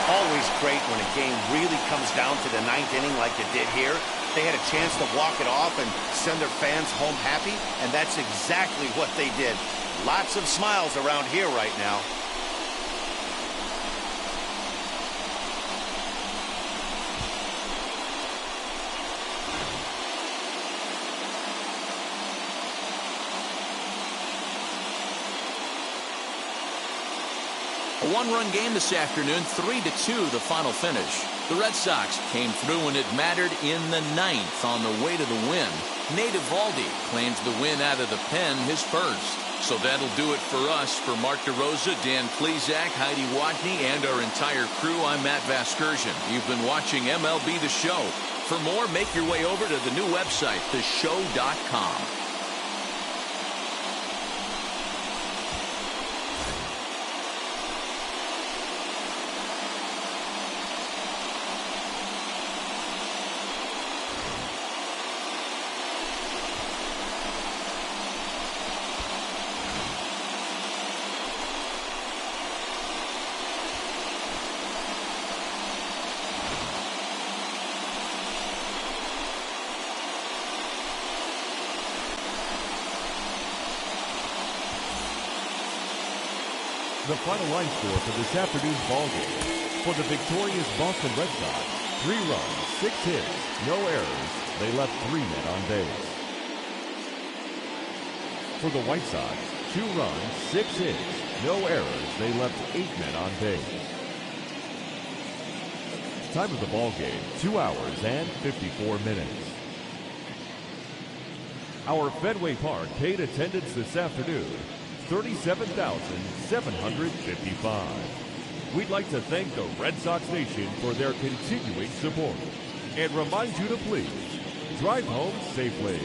Always great when a game really comes down to the 9th inning like it did here. They had a chance to walk it off and send their fans home happy, and that's exactly what they did. Lots of smiles around here right now. A 1-run game this afternoon, 3-2 the final finish. The Red Sox came through when it mattered in the 9th on the way to the win. Nate Eovaldi claims the win out of the pen, his first. So that'll do it for us. For Mark DeRosa, Dan Plesac, Heidi Watney, and our entire crew, I'm Matt Vasgersian. You've been watching MLB The Show. For more, make your way over to the new website, theshow.com. The final line score for this afternoon's ballgame. For the victorious Boston Red Sox, 3 runs, 6 hits, no errors. They left 3 men on base. For the White Sox, 2 runs, 6 hits, no errors. They left 8 men on base. time of the ball game, 2 hours and 54 minutes. Our Fenway Park paid attendance this afternoon, 37,755. We'd like to thank the Red Sox Nation for their continuing support and remind you to please drive home safely.